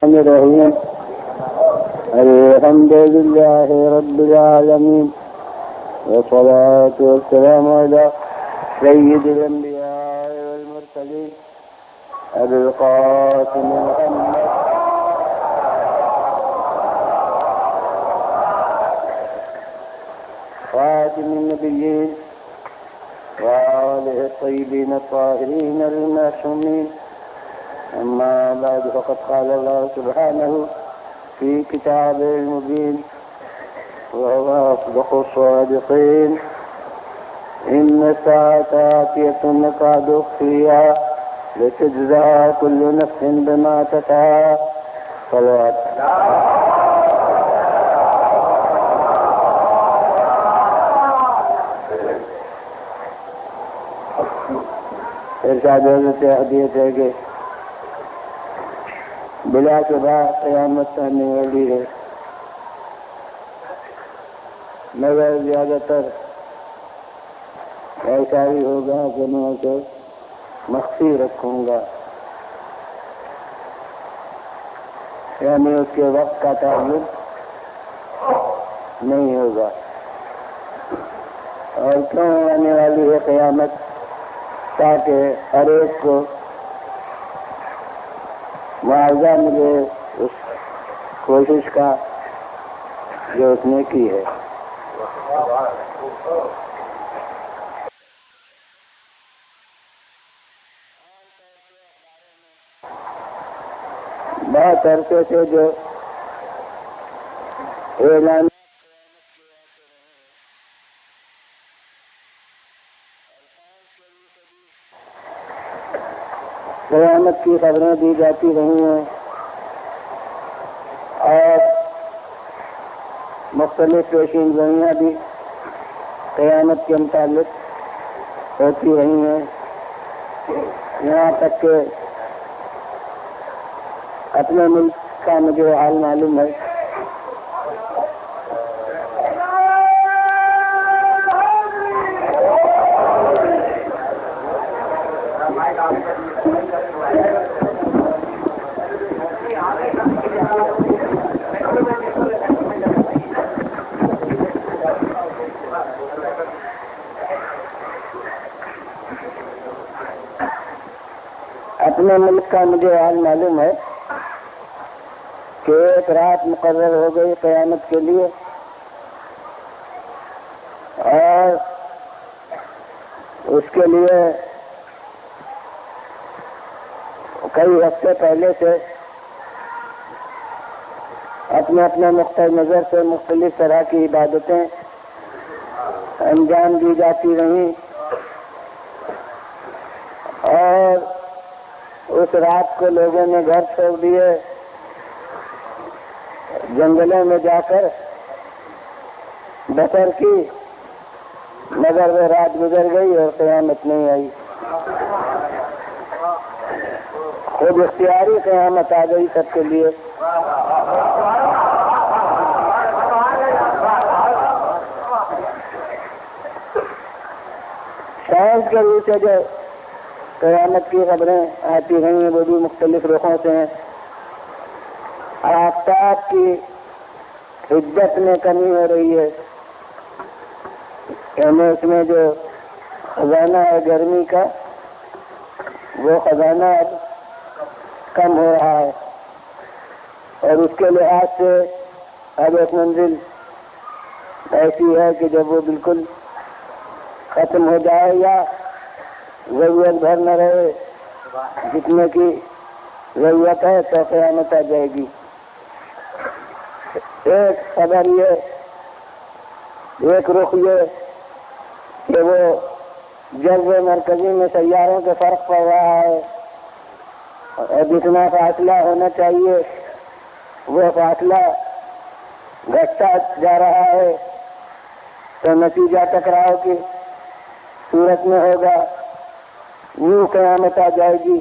الرحيم الحمد لله رب العالمين والصلاة والسلام على سيد الأنبياء والمرسلين أبي القاسم محمد خاتم النبيين وآله الطيبين الطاهرين المعصومين. أما بعد فقد قال الله سبحانه في كتابه المبين وهو أصدق الصادقين إن الساعة آتية نكاد أخفيها لتجزى كل نفس بما تسعى. صلوات. ارشاد حضرت حدیث ہے کہ بلا شبہ قیامت آنے والی ہے، مگر زیادہ تر ایسا ہی ہوگا کہ میں اسے مخفی رکھوں گا، یعنی اس کے وقت کا تعلق نہیں ہوگا. اور کیوں آنے والی ہے قیامت؟ تاکہ ہر ایک کو معاوضہ ملے اس کوشش کا جو اس نے کی ہے. بہت عرصے سے جو اعلان قیامت کی خبریں دی جاتی رہی ہیں اور مختلف پیشین گوئیاں بھی قیامت کے متعلق ہوتی رہی ہیں، یہاں تک کہ اپنے ملک کا مجھے حال معلوم ہے. اپنے ملک کا مجھے حال معلوم ہے کہ ایک رات مقرر ہو گئی قیامت کے لیے، اور اس کے لیے کئی ہفتے پہلے سے اپنے اپنے نقطۂ نظر سے مختلف طرح کی عبادتیں انجام دی جاتی رہیں، اور اس رات کو لوگوں نے گھر چھوڑ دیے، جنگلوں میں جا کر بسر کی، مگر وہ رات گزر گئی اور قیامت نہیں آئی. خود اختیاری قیامت آ گئی سب کے لیے. سائنس کے روح سے جو قیامت کی خبریں آتی رہی ہیں وہ بھی مختلف رخوں سے ہیں. آفتاب کی حدت میں کمی ہو رہی ہے، یعنی اس میں جو خزانہ ہے گرمی کا وہ خزانہ اب کم ہو رہا ہے، اور اس کے لحاظ سے اب ایک منزل ایسی ہے کہ جب وہ بالکل ختم ہو جائے یا ضرورت بھر نہ رہے جتنے کی ضرورت ہے تو قیامت آ جائے گی. ایک خبر یہ، ایک رخ یہ کہ وہ جذب مرکزی میں سیاروں کے فرق پڑ رہا ہے، اور جتنا فاصلہ ہونا چاہیے وہ فاصلہ گھٹتا جا رہا ہے، تو نتیجہ ٹکراؤ کی صورت میں ہوگا. یوں قیامت آ جائے گی.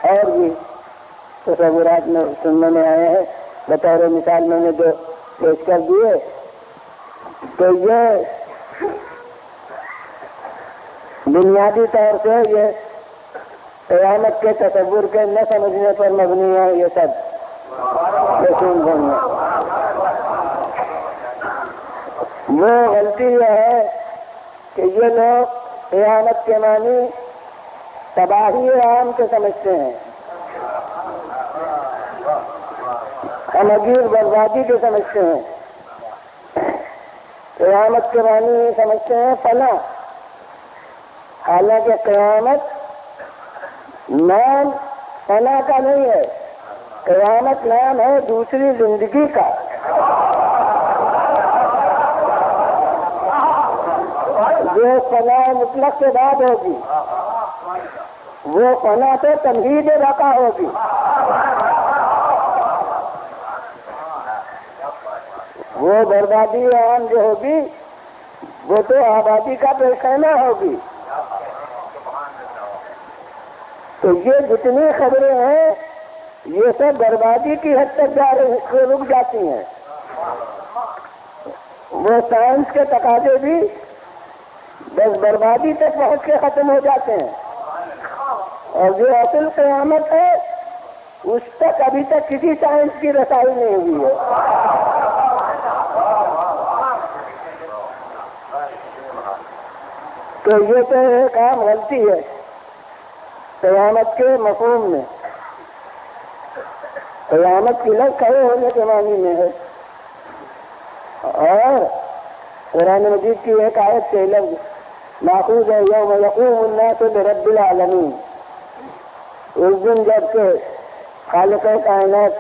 اور بھی تصورات میں سننے میں آئے ہیں، بطور مثال میں نے جو پیش کر دیے، تو یہ بنیادی طور سے یہ قیامت کے تصور کے نہ سمجھنے پر مبنی ہے یہ سب رسول بننا۔ وہ غلطی یہ ہے کہ یہ لوگ قیامت کے معنی تباہی عام کے سمجھتے ہیں، ہمگیر بربادی کے سمجھتے ہیں۔ قیامت کے معنی سمجھتے ہیں فنا، حالانکہ قیامت نام فنا کا نہیں ہے، قیامت نام ہے دوسری زندگی کا۔ جو فنا مطلق سے بعد ہوگی وہ فنا سے تمہید بقا ہوگی۔ وہ بربادی عام جو ہوگی وہ تو آبادی کا پیشینہ ہوگی۔ تو یہ جتنی خبریں ہیں یہ سب بربادی کی حد تک رک جاتی ہیں۔ وہ سائنس کے تقاضے بھی بس بربادی تک پہنچ کے ختم ہو جاتے ہیں، اور جو اصل قیامت ہے اس تک ابھی تک کسی سائنس کی رسائی نہیں ہوئی ہے۔ تو یہ تو ایک عام غلطی ہے قیامت کے مفہوم میں۔ قیامت کی لفظ کھڑے ہونے کے معنی میں ہے، اور قرآن مجید کی ایک آیت سے لفظ ماخوذ ہے یوم یقوم الناس لرب العالمین۔ اس دن جب کہ خالق کائنات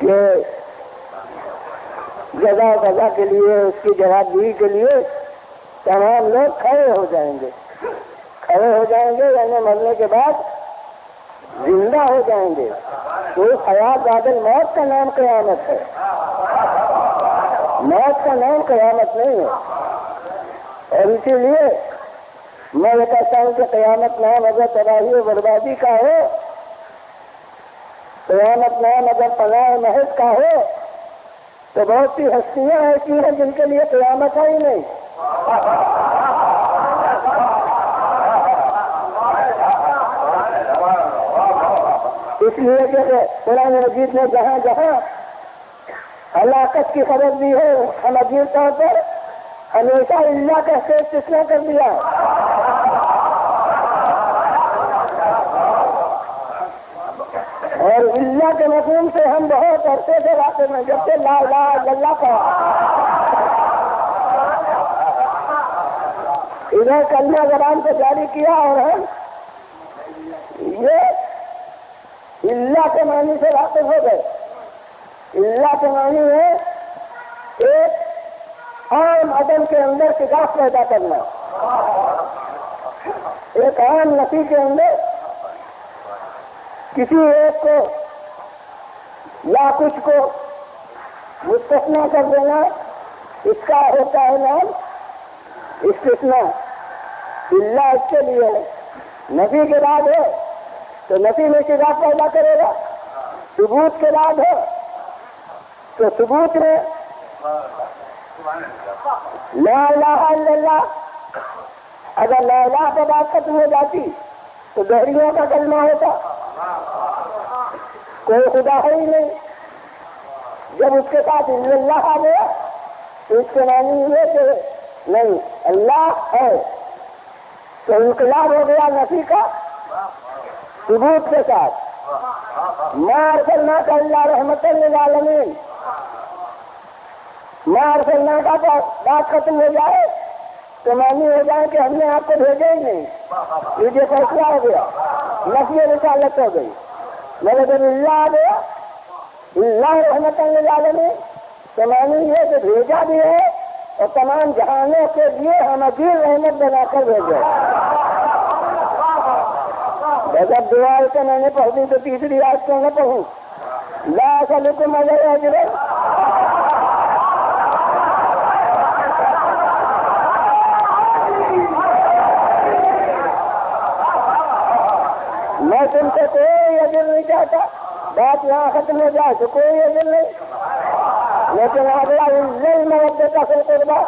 کے جزا و سزا کے لیے، اس کی جواب دہی کے لیے تمام لوگ کھڑے ہو جائیں گے۔ کھڑے ہو جائیں گے یعنی مرنے کے بعد زندہ ہو جائیں گے۔ تو حیات بعد الموت کا نام قیامت ہے، موت کا نام قیامت نہیں ہے۔ اور اسی لیے میں یہ کہتا ہوں کہ قیامت نام اگر تباہی و بربادی کا ہو، قیامت نام اگر پناہ محض کا ہو، تو بہت سی ہستیاں ایسی ہیں جن کے لیے قیامت ہے ہی نہیں۔ اس لیے کہ قرآن مجید نے جہاں جہاں ہلاکت کی خبر دی ہے ہمگیر طور پر ہمیشہ اللہ کا استثناء کر دیا۔ اور اللہ کے مفہوم سے ہم بہت عرصے سے واقف ہیں، جب سے لا الہ الا اللہ کا ادھر کلمہ زبان سے جاری کیا، اور ہم یہ اللہ کے معنی سے واقف ہو گئے۔ اللہ کے معنی ہے ایک عام عدم کے اندر شگاف پیدا کرنا، ایک عام نفی کے اندر کسی ایک کو یا کچھ کو مستثنا کر دینا، اس کا ہوتا ہے نام استثناء۔ اللہ اس کے لیے نفی کے بعد ہے تو نفی میں شگاف پیدا کرے گا، ثبوت کے بعد ہے تو ثبوت میں لا الہ الا اللہ۔ اگر لا الہ کے بعد ختم ہو جاتی تو دہریوں کا کلمہ ہوتا، کوئی خدا ہے ہی نہیں۔ جب اس کے ساتھ الا اللہ آ گیا تو اس کے معنی یہ کہ نہیں اللہ ہے، تو انقلاب ہو گیا نفی کا ثبوت کے ساتھ۔ ما ارسلناک الا رحمۃ للعالمین، ما ارسلناک کا بات ختم ہو جائے تو معنی ہو جائے کہ ہم نے آپ کو بھیجا ہی نہیں، یہ فیصلہ ہو گیا، نفی رسالت ہو گئی۔ مگر جب اللہ آ گیا اللہ رحمۃ للعالمین تو معنی یہ کہ بھیجا بھی ہے اور تمام جہانوں کے لیے ہمگیر رحمت بنا کر بھیجے۔ جب دعا سے میں نے پڑھ دی تو تیسری آیت کیوں نہ پڑھوں؟ لا اسألکم علیہ اجر، میں تم سے کوئی اجر نہیں چاہتا۔ بات یہاں ختم ہو جائے تو کوئی اجر نہیں، لیکن اگلا محبت کا قربا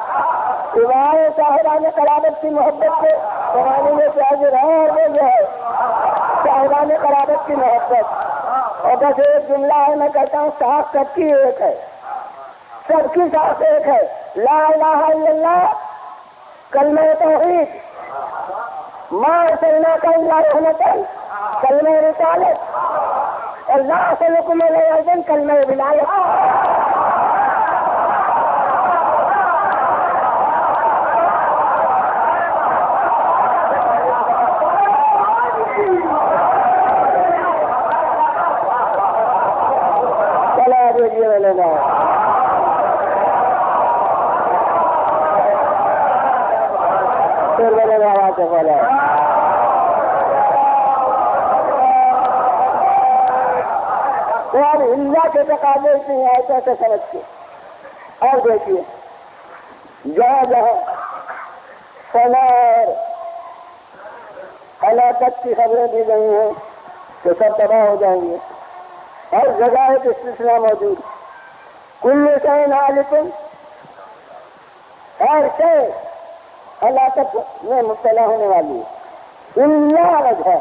صاحبان قرابت کی محبت سے کمانے میں سے اجر ہے اور وہ جو ہے صاحبان قرابت کی محبت. اور بس ایک جملہ ہے، میں کہتا ہوں ساتھ سب کی ایک ہے، سب کی ساتھ ایک ہے. لا الہ الا اللہ، کلمہ توحید، ما ارسلناک الا رحمۃ، کلمہ رسالت، اور لا اسألکم علیہ اجرا، کلمہ ولایت. اللہ کے تقاضے سے ایسے سمجھ کے. اور دیکھیے جہاں جہاں فنا اور ہلاکت کی خبریں دی گئی ہیں تو سب تباہ ہو جائیں گے. ہر جگہ ایک استثناء موجود. کل شیء ہالک، ہر شے ہلاکت میں مبتلا ہونے والی ہے الا وجہ،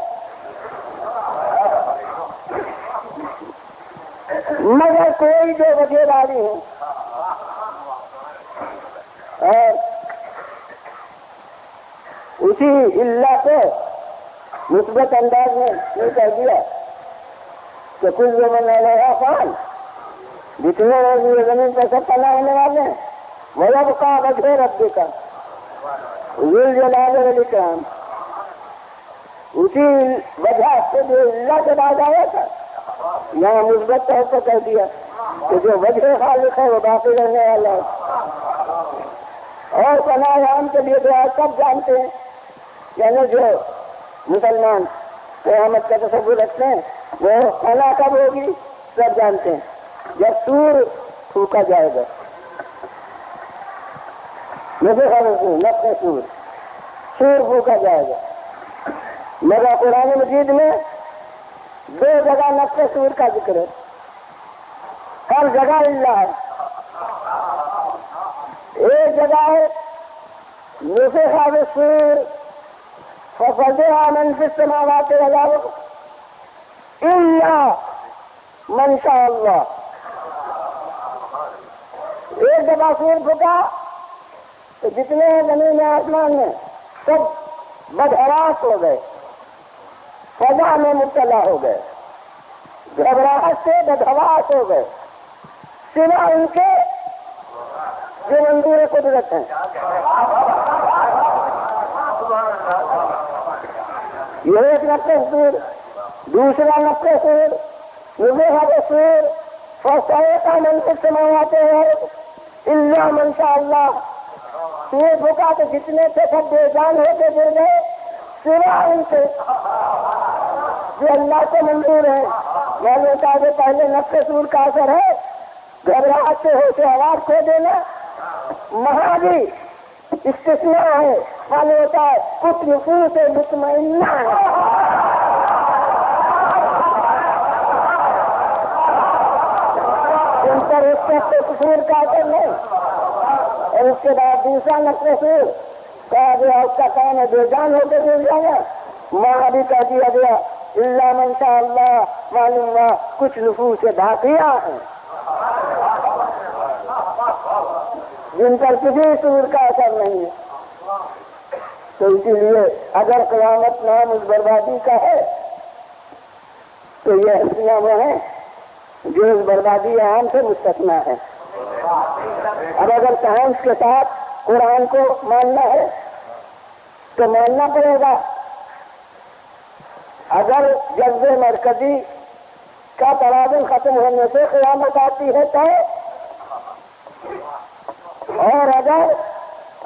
مگر کوئی جو وجہ داری ہے. اور اسی اللہ کو مثبت انداز میں یہ کہہ دیا کہ کل جو من علیہا فان، جتنے لوگ یہ زمین پر سب پناہ ہونے والے ہیں، وَيَبْقَىٰ وَجْهُ رَبِّكَ ذُو الْجَلَالِ وَالْإِكْرَامِ. اسی وجہ سے جو اللہ کے بعد آیا تھا، یہاں مثبت طور پر کہہ دیا کہ جو وجہ خالق ہے وہ باقی رہنے والا ہے. اور پناہ عام کے لیے دعا سب جانتے ہیں، یعنی جو مسلمان قیامت کا تصور رکھتے ہیں وہ پناہ کب ہوگی سب جانتے ہیں، جب سور پھونکا جائے گا. نفس سور پھونکا جائے گا. مگر قرآن مجید میں دو جگہ نفس سور کا ذکر ہے، ہر جگہ اللہ ہے. ایک جگہ ہے نفخ بالصور ففزع من فی السماوات والارض الا من شاء اللہ. ایک جگہ سور پھونکا تو جتنے زمین میں آسمان میں سب بدحراس ہو گئے، فضا میں مبتلا ہو گئے، گھبراہٹ سے بدحواس ہو گئے، سوا ان کے جو منظور قدرت ہیں. یہ ایک نفس سور. دوسرا نفس سور نفخ بالصور فصعق من فی السماوات والارض الا من شاء اللہ. سور پھونکا تو جتنے تھے سب بے جان ہو کے گر گئے، سوا ان سے جو اللہ کو منظور ہے. میں نے کہا کہ پہلے نفس سور کا اثر ہے گھبراہٹ سے ہوش آواز کھو دینا، وہاں بھی استثناء ہے، معلوم ہوتا ہے کچھ نفوس مطمئنہ ہے. ان پر اس وقت سور کا اثر نہیں. اور اس کے بعد دوسرا نفس سور کہا گیا اس کا کام ہے بے جان ہو کے گر جائے گا. وہاں بھی کہہ دیا گیا الا من شاء اللہ، معلوم ہوا کچھ نفوس باقیہ ہیں جن پر کسی سور کا اثر نہیں ہے. تو اسی لیے اگر قیامت نام اس بربادی کا ہے تو یہ ہستیاں وہ ہیں جو اس بربادی عام سے مستثنا ہے. اب اگر سائنس کے ساتھ قرآن کو ماننا ہے تو ماننا پڑے گا. اگر جذب مرکزی کا توازن ختم ہونے سے قیامت آتی ہے تو، اور اگر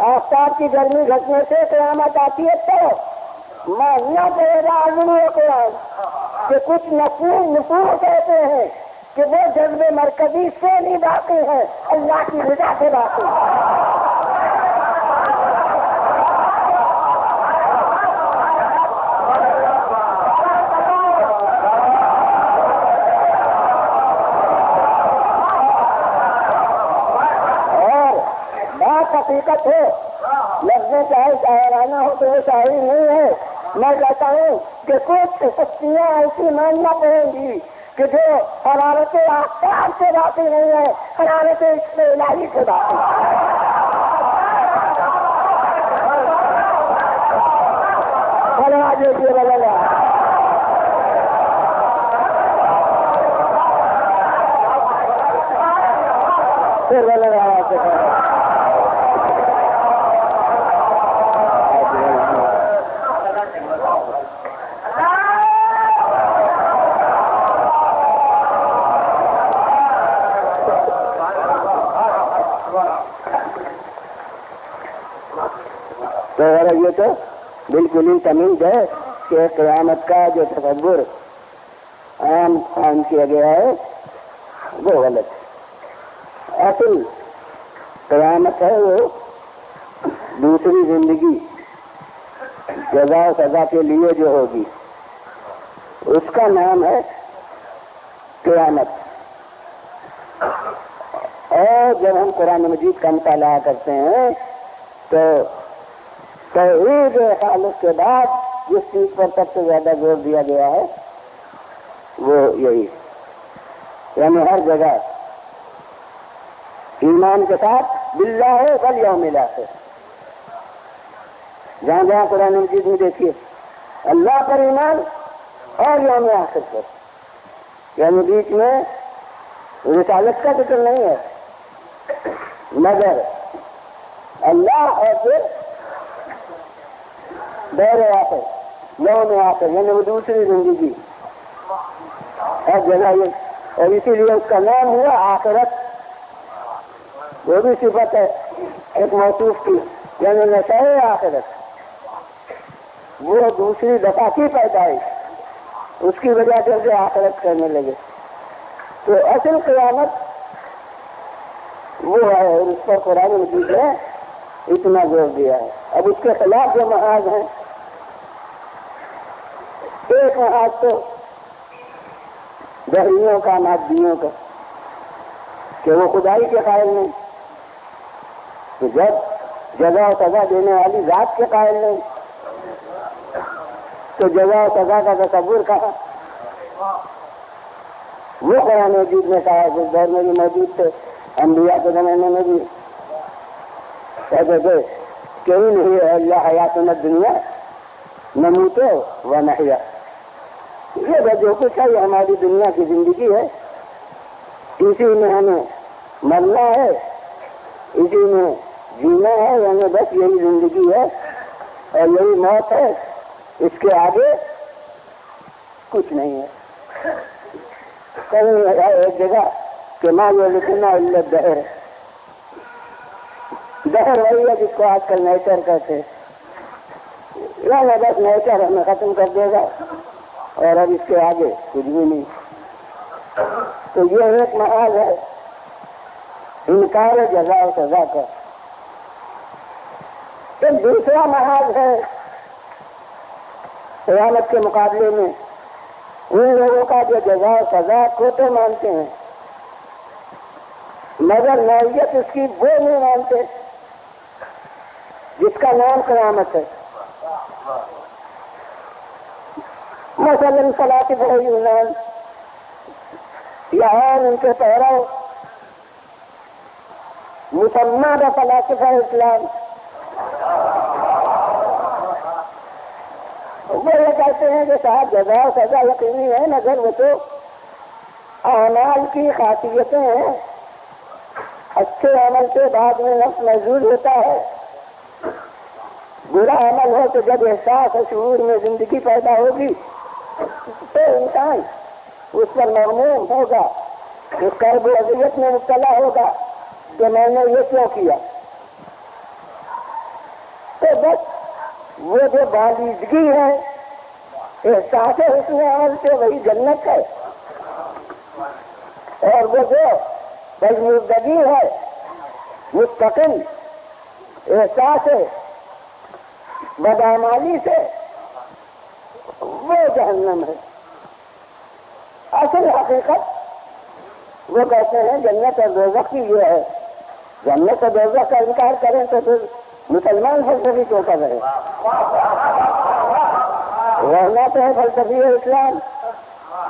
آفتاب کی گرمی گھٹنے سے قیامت آتی ہے تو ماننا پڑے گا عظیم قرآن کہ کچھ نفوس کہتے ہیں کہ وہ جذب مرکزی سے نہیں باقی ہے، اللہ کی رضا سے باقی ہے. حقیقت ہے، لفظیں چاہے شاعرانہ ہو تو وہ شاعری نہیں ہے، میں کہتا ہوں کہ کچھ شخصیاں ایسی ماننا پڑیں گی کہ جو حرارت آفتاب سے باقی نہیں ہے، حرارت عشق الہی سے باقی یہ تو بالکل ہی تمیز ہے کہ قیامت کا جو تصور عام قائم کیا گیا ہے وہ غلط ہے۔ اصل قیامت ہے وہ دوسری زندگی جزا و سزا کے لیے جو ہوگی، اس کا نام ہے قیامت۔ اور جب ہم قرآن مجید کا مطالعہ کرتے ہیں تو توحید خالص کے بعد جس چیز پر سب سے زیادہ زور دیا گیا ہے وہ یہی، یعنی ہر جگہ ایمان کے ساتھ باللہ والیوم الاخر، جہاں جہاں قرآن مجید میں دیکھیے اللہ پر ایمان اور یوم آخر پر، یعنی بیچ میں رسالت کا ذکر نہیں ہے، مگر اللہ اور پھر دور آخر یوم آخر، یعنی وہ دوسری زندگی ہر جگہ یہ، اور اسی لیے اس کا نام ہوا آخرت۔ وہ بھی صفت ہے ایک موصوف کی، یعنی نشۂ آخرت، وہ دوسری دفعہ کی پیدائش، اس کی وجہ سے آخرت کرنے لگے۔ تو اصل قیامت وہ ہے، اور اس پر قرآن مجید نے اتنا زور دیا ہے۔ اب اس کے خلاف جو محاذ ہیں، ایک محاذ تو دہریوں کا، مادیوں کا، کہ وہ خدائی کے قائل نہیں، تو جب جزا و سزا دینے والی ذات کے قائل نہیں تو جزا و سزا کا تصور کہاں؟ وہ قرآن مجید نے کہا، جس دور میں بھی موجود تھے، انبیاء کے زمانے میں بھی کہتے تھے کہ ہی نہیں ہے اللہ حیات دنیا نموتو و نحیا، یہ جو کچھ ہے یہ ہماری دنیا کی زندگی ہے، اسی میں ہمیں مرنا ہے، اسی میں جینا ہے، یعنی بس یہی زندگی ہے اور یہی موت ہے، اس کے آگے کچھ نہیں ہے۔ کہیں ایک جگہ کہ ماں یہ لکھنا اللہ دہر، دہر وہی ہے جس کو آج کل نیچر کہتے ہیں، یعنی بس نیچر ہمیں ختم کر دے گا اور اب اس کے آگے کچھ بھی نہیں۔ تو یہ ایک محاذ ہے انکار جزا و سزا کا۔ ایک دوسرا محاذ ہے قیامت کے مقابلے میں ان لوگوں کا جو جزا و سزا کو تو مانتے ہیں مگر نوعیت اس کی وہ نہیں مانتے جس کا نام قیامت ہے۔ مثلاً فلاسفہ یونان یا اور ان کے پیرو مسلمان فلاسفہ اسلام، وہ یہ کہتے ہیں کہ صاحب جزا و سزا یقینی ہے، مگر وہ تو اعمال کی خاصیتیں ہیں، اچھے عمل کے بعد میں نفس محظوظ ہوتا ہے، برا عمل ہو تو جب احساس اور شعور میں زندگی پیدا ہوگی تو انسان اس پر مغموم ہوگا، اس کرب و اذیت میں مبتلا ہوگا کہ میں نے یہ کیوں کیا۔ تو بس وہ جو بالیدگی ہے احساس حسن عمل سے وہی جنت ہے، اور وہ جو بزمردگی ہے مستقل احساس بدعمالی سے وہ جہنم ہے۔ اصل حقیقت وہ کہتے ہیں جنت اور دوزخ کی یہ ہے، جنت اور دوزخ کا انکار کریں تو پھر مسلمان فلسفی کیوں کر رہے ورنہ تو ہے فلسفی اسلام،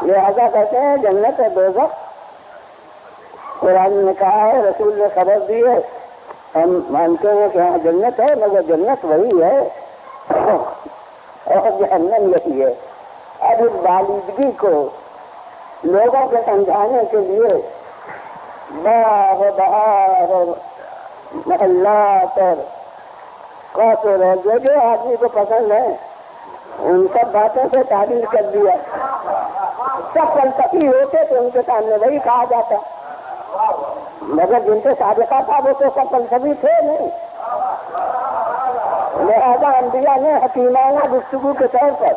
لہذا کہتے ہیں جنت ہے دوزخ۔ قرآن نے کہا ہے، رسول نے خبر دی ہے، ہم مانتے ہیں کہ ہاں جنت ہے، مگر جنت وہی ہے اور جہنم یہی ہے۔ اب اس بالیدگی کو لوگوں کو سمجھانے کے لیے باغ و بہار اور محلات اور قصر اور جو آدمی کو پسند ہے ان سب باتوں سے تعبیر کر دیا۔ سب فلسفی ہوتے تو ان کے سامنے وہی کہا جاتا، مگر جن سے سابقہ تھا وہ تو سب فلسفی تھے نہیں۔ لہذا انبیاء نے حکیمانہ گفتگو کے طور پر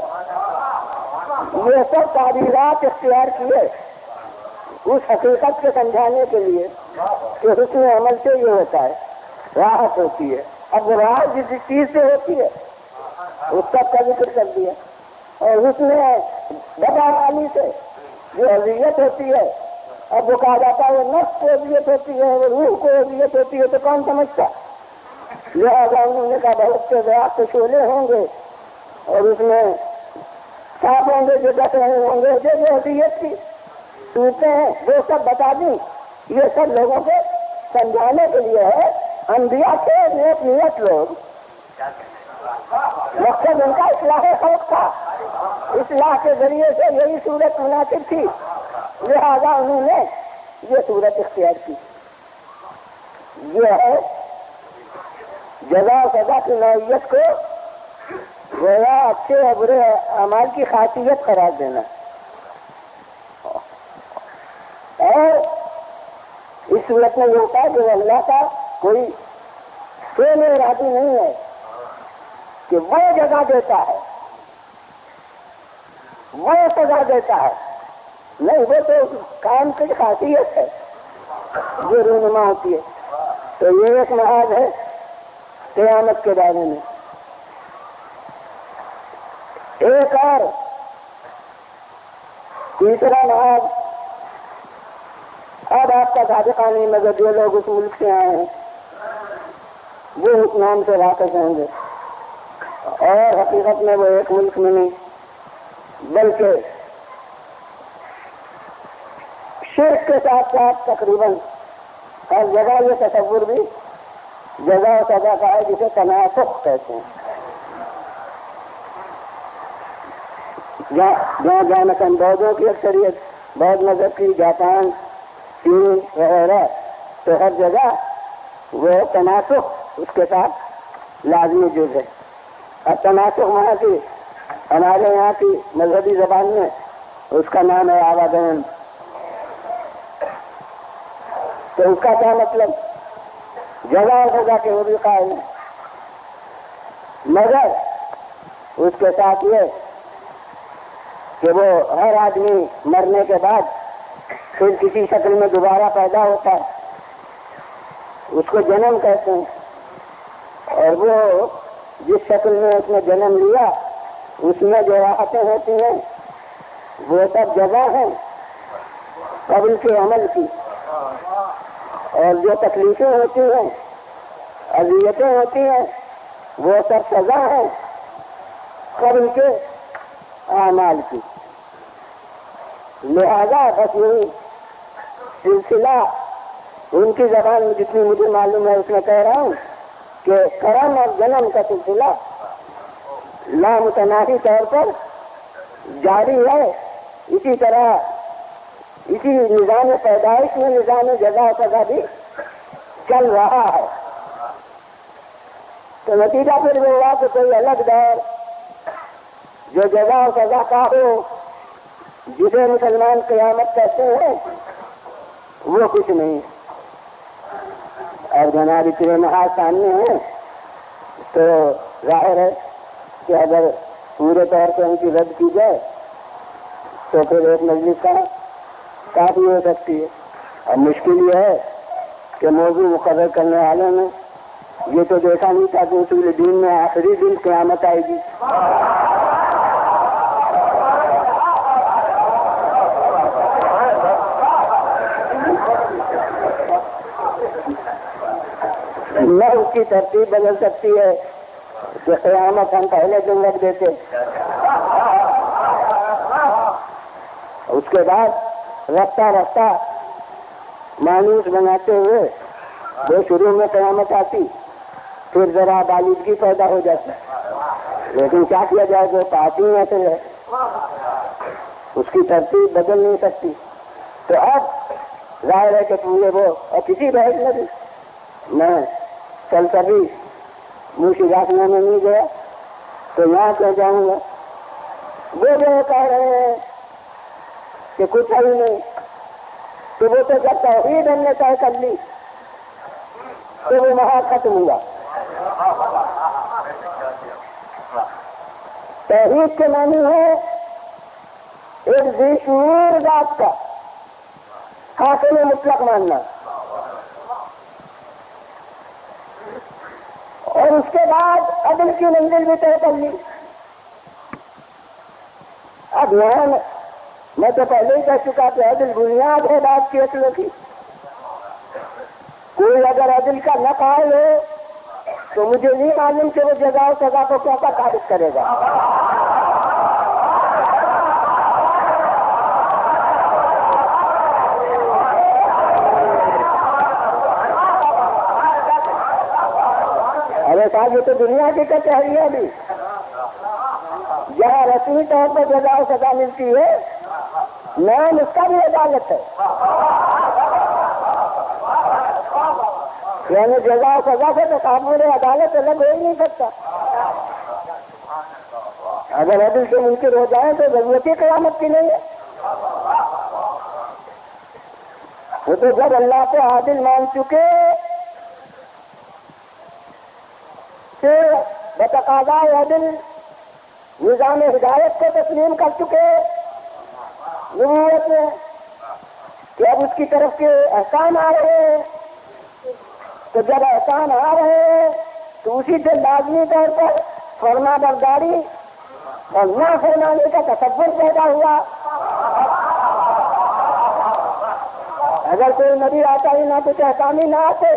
یہ سب تعبیرات اختیار کیے اس حقیقت کو سمجھانے کے لیے کہ حسن عمل سے یہ ہوتا ہے، راحت ہوتی ہے۔ اب راحت جس چیز سے ہوتی ہے اس سب کا ذکر کر دیا، اور حسن بدعمالی سے جو اذیت ہوتی ہے، اب وہ کہا جاتا ہے وہ نفس کو اذیت ہوتی ہے، وہ روح کو اذیت ہوتی ہے، تو کون سمجھتا؟ لہٰذا انہوں نے کہا بہت سے درخت کے شعلے ہوں گے اور اس میں سانپ ہوں گے جو ڈس رہے ہوں گے، جو اذیت کی صورتیں ہیں وہ سب بتا دیں۔ یہ سب لوگوں کو سمجھانے کے لیے ہے۔ انبیاء تھے نیک نیت لوگ، مقصد ان کا اصلاح خلق تھا، اصلاح کے ذریعے سے یہی صورت مناسب تھی، لہذا انہوں نے یہ صورت اختیار کی۔ یہ ہے جزا و سزا کی نوعیت کو گویا اچھے اور برے اعمال کی خاصیت قرار دینا، اور اس صورت میں یہ ہوتا ہے کہ اللہ کا کوئی فعل ارادی نہیں ہے کہ وہ جگہ دیتا ہے، وہ سزا دیتا ہے، نہیں، وہ تو کام کی خاصیت ہے جو رونما ہوتی ہے۔ تو یہ ایک محاذ ہے قیامت کے بارے میں۔ ایک اور تیسرا محاذ، اب آپ کا سابقہ نہیں مگر جو لوگ اس ملک سے آئے ہیں وہ اس نام سے واقف ہوں گے، اور حقیقت میں وہ ایک ملک میں نہیں بلکہ شرک کے ساتھ ساتھ تقریباً ہر جگہ یہ تصور بھی جزا و سزا کا ہے جسے تناسخ کہتے ہیں۔ جہاں مثلاً بودھوں کی اکثریت، بودھ مذہب کی جاپان، چین وغیرہ، تو ہر جگہ وہ تناسخ اس کے ساتھ لازمی جز ہے۔ اور تناسخ وہاں کی ہمارے یہاں کی مذہبی زبان میں اس کا نام ہے آوادن۔ تو اس کا کیا مطلب؟ جزا و سزا کے وہ بھی قائم ہے، مگر اس کے ساتھ یہ کہ وہ ہر آدمی مرنے کے بعد پھر کسی شکل میں دوبارہ پیدا ہوتا ہے، اس کو جنم کہتے ہیں، اور وہ جس شکل میں اس نے جنم لیا اس میں جو راحتیں ہوتی ہیں وہ سب جزا ہیں قبل کے عمل کی، اور جو تکلیفیں ہوتی ہیں، اذیتیں ہوتی ہیں، وہ سب سزا ہیں قبل کے اعمال کی۔ لہذا بس یہی سلسلہ ان کی زبان میں جتنی مجھے معلوم ہے اس میں کہہ رہا ہوں کہ کرم اور جنم کا سلسلہ لامتناہی طور پر جاری ہے۔ اسی طرح اسی نظام پیدائش میں نظام جزا و سزا بھی چل رہا ہے۔ تو نتیجہ پھر وہ ہوا کہ کوئی الگ دور جو جزا و سزا کا ہو، جسے مسلمان قیامت کہتے ہیں، وہ کچھ نہیں۔ اور جناب اتنے محاذ سامنے ہیں تو ظاہر ہے کہ اگر پورے طور پر ان کی رد کی جائے تو پھر ایک مجلس کا کافی ہو سکتی ہے۔ اب مشکل یہ ہے کہ موضوع مقرر کرنے والوں نے یہ تو دیکھا نہیں تھا کہ اصول دین میں آخری دن قیامت آئے گی۔ نہ اس کی ترتیب بدل سکتی ہے کہ قیامت ہم پہلے دن رکھ دیتے اس کے بعد رفتہ رفتہ مانوس بناتے ہوئے وہ شروع میں قیامت آتی، پھر ذرا بالودگی پیدا ہو جاتی، لیکن کیا کیا جائے، جو پارٹی ایسے ہے اس کی ترتیب بدل نہیں سکتی۔ تو اب ظاہر ہے کہ پورے وہ اور کسی بحث میں بھی میں کل کبھی موشی راسنا میں نہیں گیا تو یہاں کیا جاؤں گا، وہ جو کہہ رہے ہیں کہ کچھ ہی نہیں، تو وہ تو جب توحید ہم نے طے کر لی تو وہ وہاں ختم ہوا۔ توحید کے معنی ہے ایک ذی شعور ذات کا حاصل مطلق ماننا، اور اس کے بعد عدل کی منزل بھی طے کر لی۔ اب یہاں میں تو پہلے ہی کہہ چکا کہ عدل بنیاد ہے بات کی اصل کی۔ کوئی اگر عدل کا نہ قائل ہو تو مجھے نہیں معلوم کہ وہ جزا و سزا کو کیسا ثابت کرے گا۔ ارے صاحب یہ تو دنیا کی کچہری ہے بھی، جہاں رسمی طور پر جزا و سزا ملتی ہے نام اس کا بھی عدالت ہے، یعنی جزا و سزا سے تو قانون عدالت الگ ہو ہی نہیں سکتا۔ اگر عدل سے منکر ہو جائیں تو ضرورت ہی قیامت کی نہیں ہے۔ وہ تو جب اللہ کو عادل مان چکے کہ بتقاضائے عدل نظام ہدایت کو تسلیم کر چکے نبوت میں کہ اب اس کی طرف کے احکام آ رہے ہیں، تو جب احکام آ رہے ہیں تو اسی سے لازمی طور پر فرما برداری اور نہ فرمانے کا تصور پیدا ہوا۔ اگر کوئی نبی آتا ہی نہ کچھ احکام ہی نہ آتے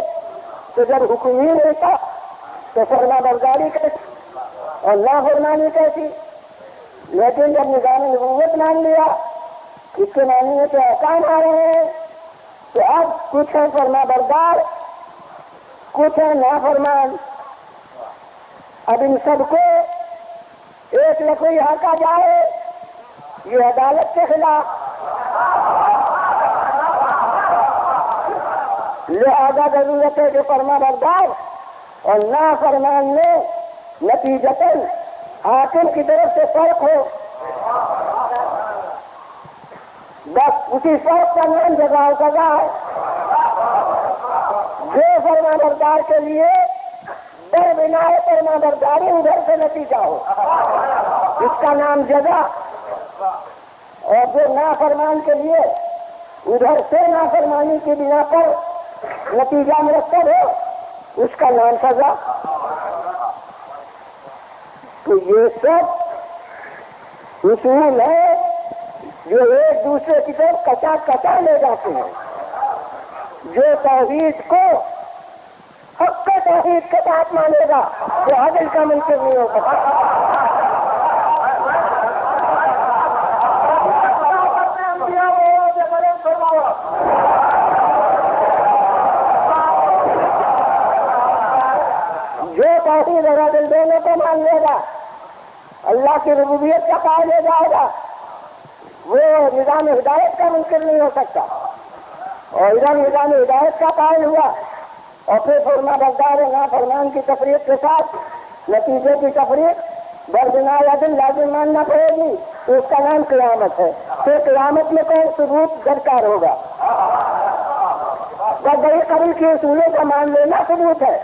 تو جب حکم ہی ملتا تو فرما برداری کیسی اور نہ فرمانی کیسی؟ لیکن جب نظام نبوت مان لیا اس کے ماننے کے احکام آ رہے ہیں تو اب کچھ ہے فرما بردار، کچھ ہے نافرمان۔ اب ان سب کو ایک لکوئی ہانکا جائے یہ عدالت کے خلاف، لہذا ضرورت ہے کہ فرما بردار اور نافرمان میں نتیجتاً حاکم کی طرف سے فرق ہو، بس اسی فرق کا نام جزا و سزا ہے۔ جو فرما بردار کے لیے در بنا فرما برداری ادھر سے نتیجہ ہو اس کا نام جزا، اور جو نافرمان کے لیے ادھر سے نافرمانی کی بنا پر نتیجہ مرتب ہو اس کا نام سزا۔ تو یہ سب اصول ہے جو ایک دوسرے کی طرف کچا کچا لے جاتے ہیں، جو توحید کو حق توحید کے ساتھ مانے گا وہ عدل کا منکر نہیں ہو سکتا۔ جو توحید اور عدل دونوں کو مان لے گا، اللہ کی ربوبیت کا قائل ہو جائے گا، وہ نظام ہدایت کا منکر نہیں ہو سکتا۔ اور ادھر نظام ہدایت کا قائل ہوا اور پھر فرما بردار نافرمان کی تفریق کے ساتھ نتیجے کی تفریق بربنائے عدل لازم ماننا پڑے گی، تو اس کا نام قیامت ہے۔ پھر قیامت میں کون ثبوت درکار ہوگا؟ بڑے قبل کی اصولوں کا مان لینا ثبوت ہے۔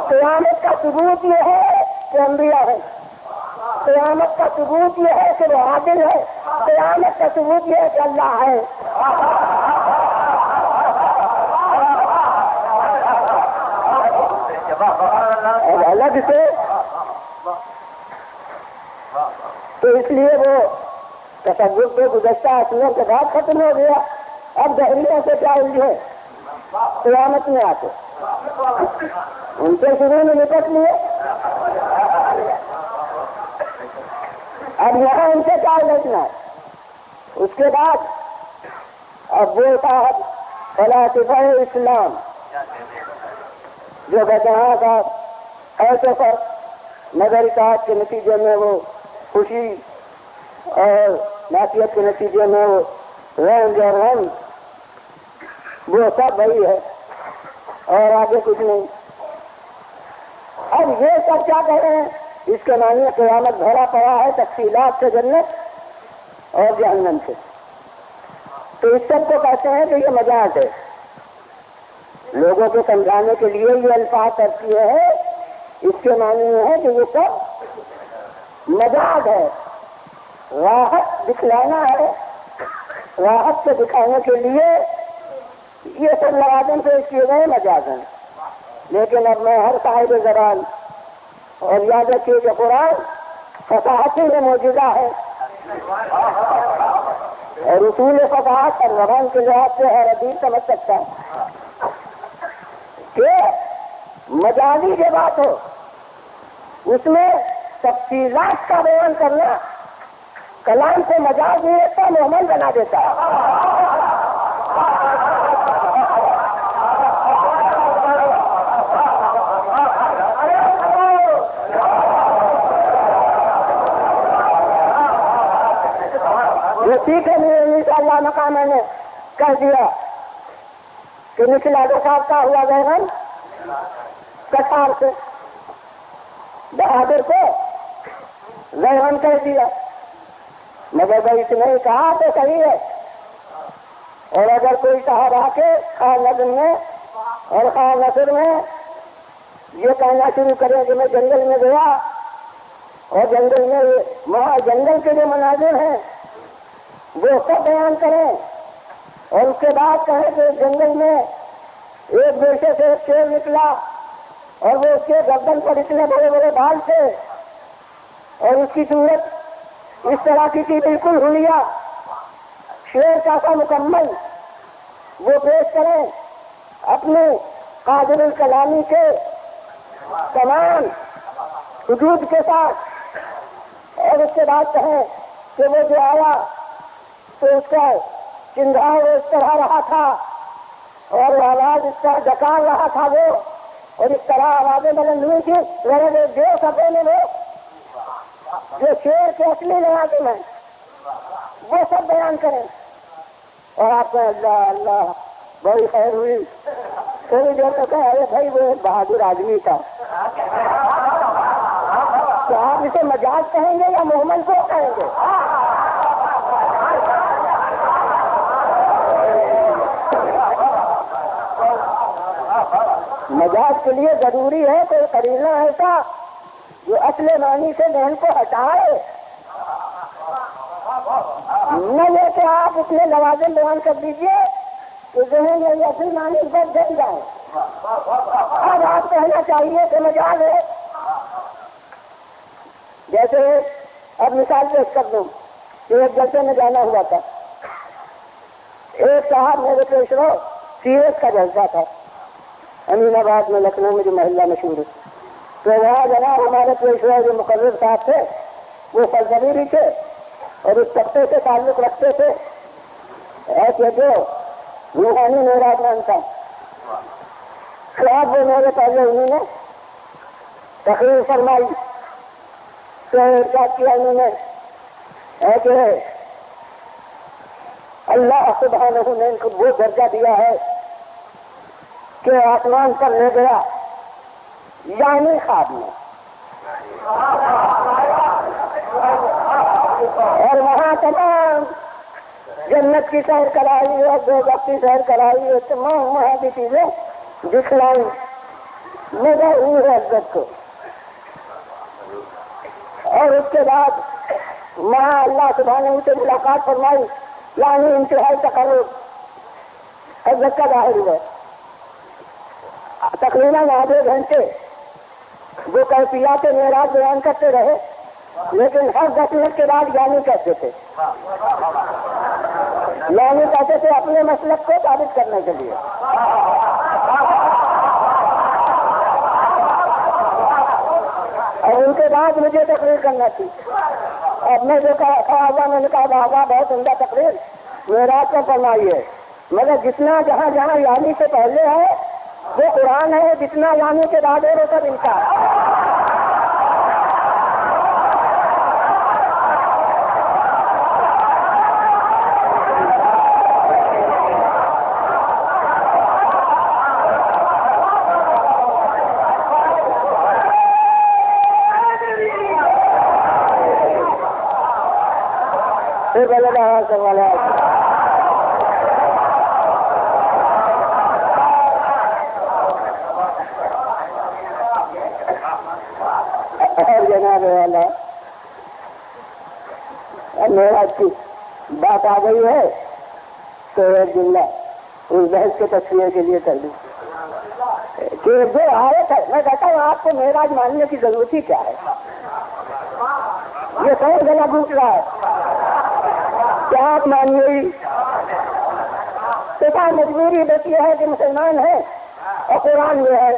قیامت کا ثبوت یہ ہے کہ انبیاء ہے، قیامت کا ثبوت یہ ہے کہ وہ عادل ہے، قیامت کا ثبوت یہ ہے کہ اللہ ہے۔ اور الگ سے تو اس لیے وہ تصور پہ گزشتہ اصولوں کے بعد ختم ہو گیا۔ اب دہلیوں سے کیا الجھے قیامت میں آتے ان سے شروع میں نپٹ لیے، اب یہاں ان سے کیا لڑنا ہے؟ اس کے بعد اب وہ صاحب فلاسفہ اسلام جو بدہاں کا ہے تو پر نظر اطاعت کے نتیجے میں وہ خوشی اور معصیت کے نتیجے میں وہ رنج اور غم، وہ سب وہی ہے اور آگے کچھ نہیں۔ اب یہ سب کیا کہہ رہے ہیں؟ اس کے معنی قیامت بھرا پڑا ہے تفصیلات سے جنت اور جہنم سے، تو اس سب کو کہتے ہیں کہ یہ مجاز ہے۔ لوگوں کو سمجھانے کے لیے یہ الفاظ کرتی ہے، اس کے معنی یہ ہے کہ یہ سب مجاز ہے، راحت دکھلانا ہے، راحت سے دکھانے کے لیے یہ سب لوازم پیش کیے گئے مجاز ہیں۔ لیکن اب میں ہر صاحب زبان اور یاد رکھیے کہ قرآن فصاحت میں معجزہ ہے اور اصول فصاحت اور زبان کے لحاظ سے ہر ادیب سمجھ سکتا ہے کہ مجازی جو بات ہو اس میں تفصیلات کا بیان کرنا کلام سے مجاز نہیں رکھتا، محمل بنا دیتا ہے۔ وہ ٹھیک ہے، انشاءاللہ مقام میں نے کہہ دیا کہ نکلا دو صاحب کا ہوا ذہن کٹار سے، بہادر کو ذہن کہہ دیا، مگر بھائی اس نے کہا تو صحیح ہے۔ اور اگر کوئی صاحب آ کے خواہ نظم میں اور خواہ نصر میں یہ کہنا شروع کرے کہ میں جنگل میں گیا اور جنگل میں وہاں جنگل کے جو مناظر ہیں وہ سب بیان کریں اور اس کے بعد کہیں کہ جنگل میں ایک بیٹے سے ایک شیر نکلا اور وہ اس کے گردن پر اتنے بڑے بڑے بال تھے اور اس کی صورت اس طرح کی تھی بالکل ہولیا، شیر کا سا مکمل وہ پیش کریں اپنے قادر الکلامی کے تمام حدود کے ساتھ، اور اس کے بعد کہیں کہ وہ جو آیا تو اس کا چندھا وہ اس طرح رہا تھا اور آواز اس طرح ڈکار رہا تھا وہ، اور اس طرح آوازیں بلند ہوئی تھی میرے دیو سبے میں وہ جو شیر کے اصلی لوازم ہیں وہ سب بیان کریں۔ اور آپ کا اللہ اللہ بڑی خیر ہوئی، تھوڑی دیر تک ارے بھائی وہ ایک بہادر آدمی تھا، تو آپ اسے مجاز کہیں گے یا محمل کو کہیں گے؟ مجاز کے لیے ضروری ہے کوئی قرینہ ایسا جو اصل معنی سے ذہن کو ہٹائے، نہ یہ کہ آپ اس میں لوازم بیان کر دیجیے کہ ذہن میں یہ اصل معنی پر جل جائے۔ اب آپ کہنا چاہیے کہ مجاز ہے، جیسے اب مثال پیش کر دوں کہ ایک جلسے میں جانا ہوا تھا، ایک صاحب میرے پیش رو سیرت کا جلسہ تھا امین آباد میں، لکھنؤ میں جو محلہ مشہور ہے، تو وہاں جناب ہمارے پیشوا جو مقرر صاحب تھے وہ فلسفی بھی تھے اور اس طبقے سے تعلق رکھتے تھے ایسے جو روحانی میراث تھا۔ خلاف وہ میرے پہلے انہوں نے تقریر فرمائی تو ارشاد کیا انہوں نے ہے کہ اللہ سبحانہ نے ان کو وہ درجہ دیا ہے کہ آسمان پر لے گیا یعنی خواب میں، اور وہاں تمام جنت کی سیر کرائی اور دوزخ کی سیر کرائی اور تمام وہاں کی چیزیں دکھلائی، مگر ہوئی ہے عزت کو۔ اور اس کے بعد وہاں اللہ سبحانہ سے ملاقات فرمائی، یعنی انتہائی تقرب عزت کا ظاہر ہوا۔ تقریباً آدھے گھنٹے وہ کیفیات معراج بیان کرتے رہے، لیکن ہر 10 منٹ کے بعد یعنی کہتے تھے، یعنی کہتے تھے اپنے مسلک کو ثابت کرنے کے لیے۔ اور ان کے بعد مجھے تقریر کرنا تھی اب میں جو کہا ہوا میں نے کہا بابا بہت عمدہ تقریر معراج کا فرمائی ہے، مگر جتنا جہاں جہاں یعنی سے پہلے ہے وہ قرآن ہے، جتنا یعنی کے بعد ہے وہ سب انکار ہے۔ جناب والا معراج کی بات آ گئی ہے تو ایک جملہ اس بحث کے تصویر کے لیے کر دوں کہ جو آیت ہے، میں کہتا ہوں آپ کو معراج ماننے کی ضرورت ہی کیا ہے؟ یہ کون گلا گھوٹ رہا ہے؟ کیا آپ مانیے ہی تو کیا مجبوری بس یہ ہے کہ مسلمان ہیں اور قرآن میں ہے؟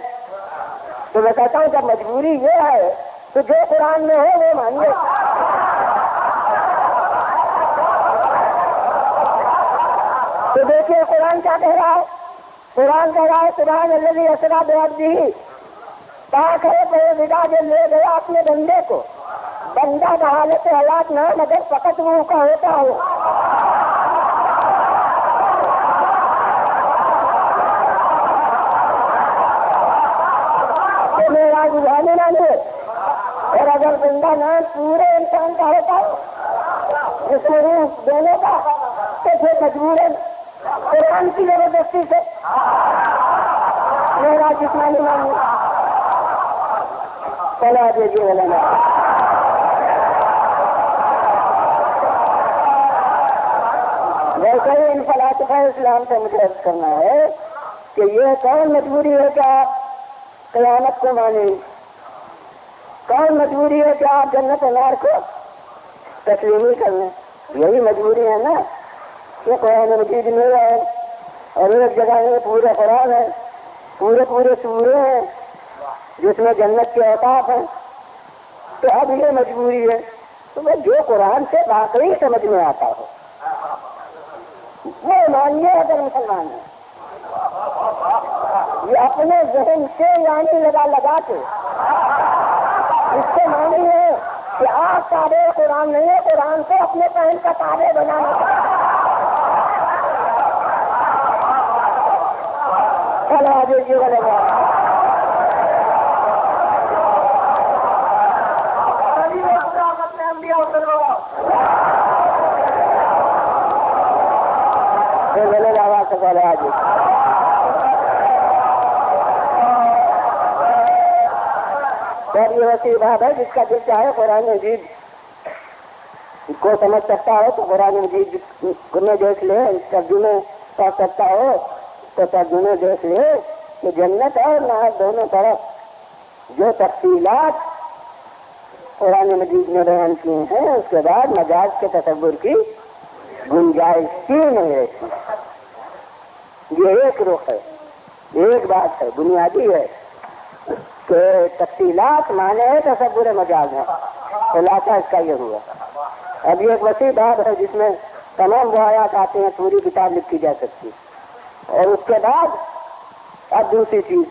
تو میں کہتا ہوں جب مجبوری یہ ہے تو جو قرآن میں ہو وہ مانیے۔ تو دیکھیے قرآن کیا کہہ رہا ہے؟ قرآن کہہ رہا ہے سبحان الذی اسری بعبدہ، پاک ہے پروردگار جو لے گیا اپنے بندے کو، بندہ کا حالت حالات نہ مگر فقط وہ کا ہوتا ہو۔ تو میرا رجحان نہ لے، اور اگر بندہ نہ پورے انسان کا ہوتا ہو جس میں روح دونوں کا، تو پھر مجبوراً قرآن کی زبردستی سے میرا جسمانی مانگی چلا دیجیے مولانا۔ ویسے ہی ان فلاسفہ اسلام سے مجھے عرض کرنا ہے کہ یہ کون مجبوری ہے کہ آپ قیامت کو مانیں؟ کون مجبوری ہے کہ آپ جنت انار کو تسلیم کر لیں؟ یہی مجبوری ہے نا کہ قرآن مجید میں ہے اور ایک جگہ میں پورے قرآن ہے، پورے سورے ہیں جس میں جنت کے اوقاف ہیں۔ تو اب یہ مجبوری ہے تو میں جو قرآن سے واقعی سمجھ میں آتا ہو وہ مانیے اگر مسلمان ہے۔ یہ اپنے ذہن سے یعنی لگا کے اس سے مانیے کہ آپ تابع قرآن نہیں ہے، قرآن سے اپنے پہن کا تابع بنانا چلا دیجیے لگا۔ اور یہ وسیع بات ہے جس کا دل چاہے قرآن مجید کو سمجھ سکتا ہو تو قرآن مجید میں دیکھ لے، ترجمے پڑھ سکتا ہو تو ترجمے دیکھ لے کہ جنت اور نار دونوں طرف جو تفصیلات قرآن مجید میں بیان کیے ہیں اس کے بعد مجاز کے تصور کی گنجائش ہی نہیں رہتی۔ یہ ایک رخ ہے، ایک بات ہے بنیادی ہے کہ تفصیلات مانے ہے تصور مجاز ہے، خلاصہ اس کا یہ ہوا۔ اب یہ ایک وسیع بات ہے جس میں تمام روایات آتے ہیں، پوری کتاب لکھی جا سکتی۔ اور اس کے بعد اب دوسری چیز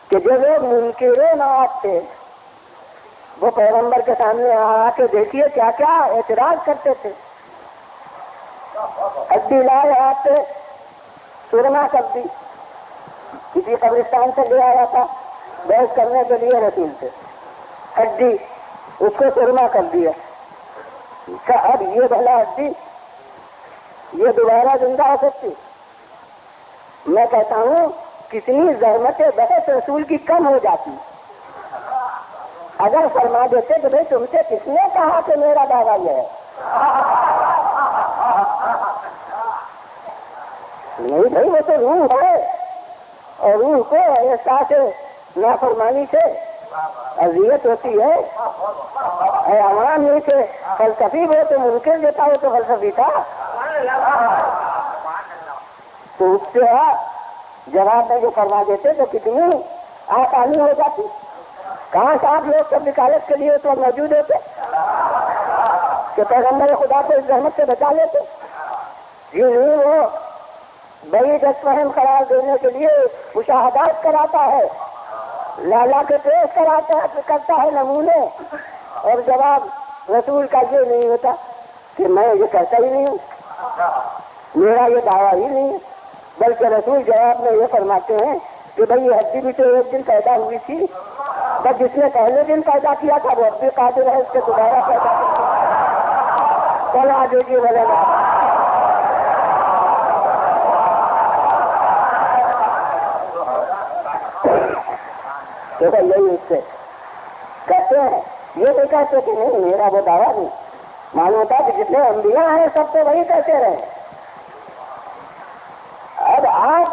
کہ جو لوگ منکرین آپ تھے وہ پیغمبر کے سامنے آ کے دیکھیے کیا کیا اعتراض کرتے تھے۔ ہڈی لائے ہاتھ سے سرما کر دی، کسی قبرستان سے لے آیا تھا بحث کرنے کے لیے رسول سے، ہڈی اس کو سرما کر دیا۔ اب یہ بھلا ہڈی یہ دوبارہ زندہ ہو سکتی؟ میں کہتا ہوں کتنی زحمت بحث رسول کی کم ہو جاتی اگر فرما دیتے کہ بھائی تم سے کس نے کہا کہ میرا دعویٰ یہ ہے؟ نہیں بھائی وہ تو روح ہے اور روح کو احساس نافرمانی سے اذیت ہوتی ہے۔ عوام نہیں کہ فلسفی وہ تو ممکن دیتا ہو تو فلسفی تھا تو اس سے جواب میں جو فرما دیتے تو کتنی آسانی ہو جاتی۔ کہاں سے آپ لوگ سب نکالت کے لیے تو موجود ہوتے کہ پیغمبر خدا کو اس رحمت سے بچا لیتے؟ جی نہیں، وہ بعید فہم قرار دینے کے لیے مشاہدات کراتا ہے، لالا کے پیش کرتا ہے نمونے، اور جواب رسول کا یہ نہیں ہوتا کہ میں یہ کہتا ہی نہیں ہوں، میرا یہ دعویٰ ہی نہیں ہے، بلکہ رسول جواب میں یہ فرماتے ہیں کہ بھئی یہ ہڈی بھی تو ایک دن پیدا ہوئی تھی، بس جس نے پہلے دن پیدا کیا تھا وہ اب بھی قادر ہے اس کے دوبارہ پیدا کیا، کل آ جائے گی وغیرہ۔ دیکھو یہی اس سے کہتے ہیں، یہ نہیں کہتے کہ نہیں میرا وہ دعویٰ نہیں، معلوم ہوتا کہ جتنے انبیاء ہیں سب تو وہی کہتے رہے۔ اب آپ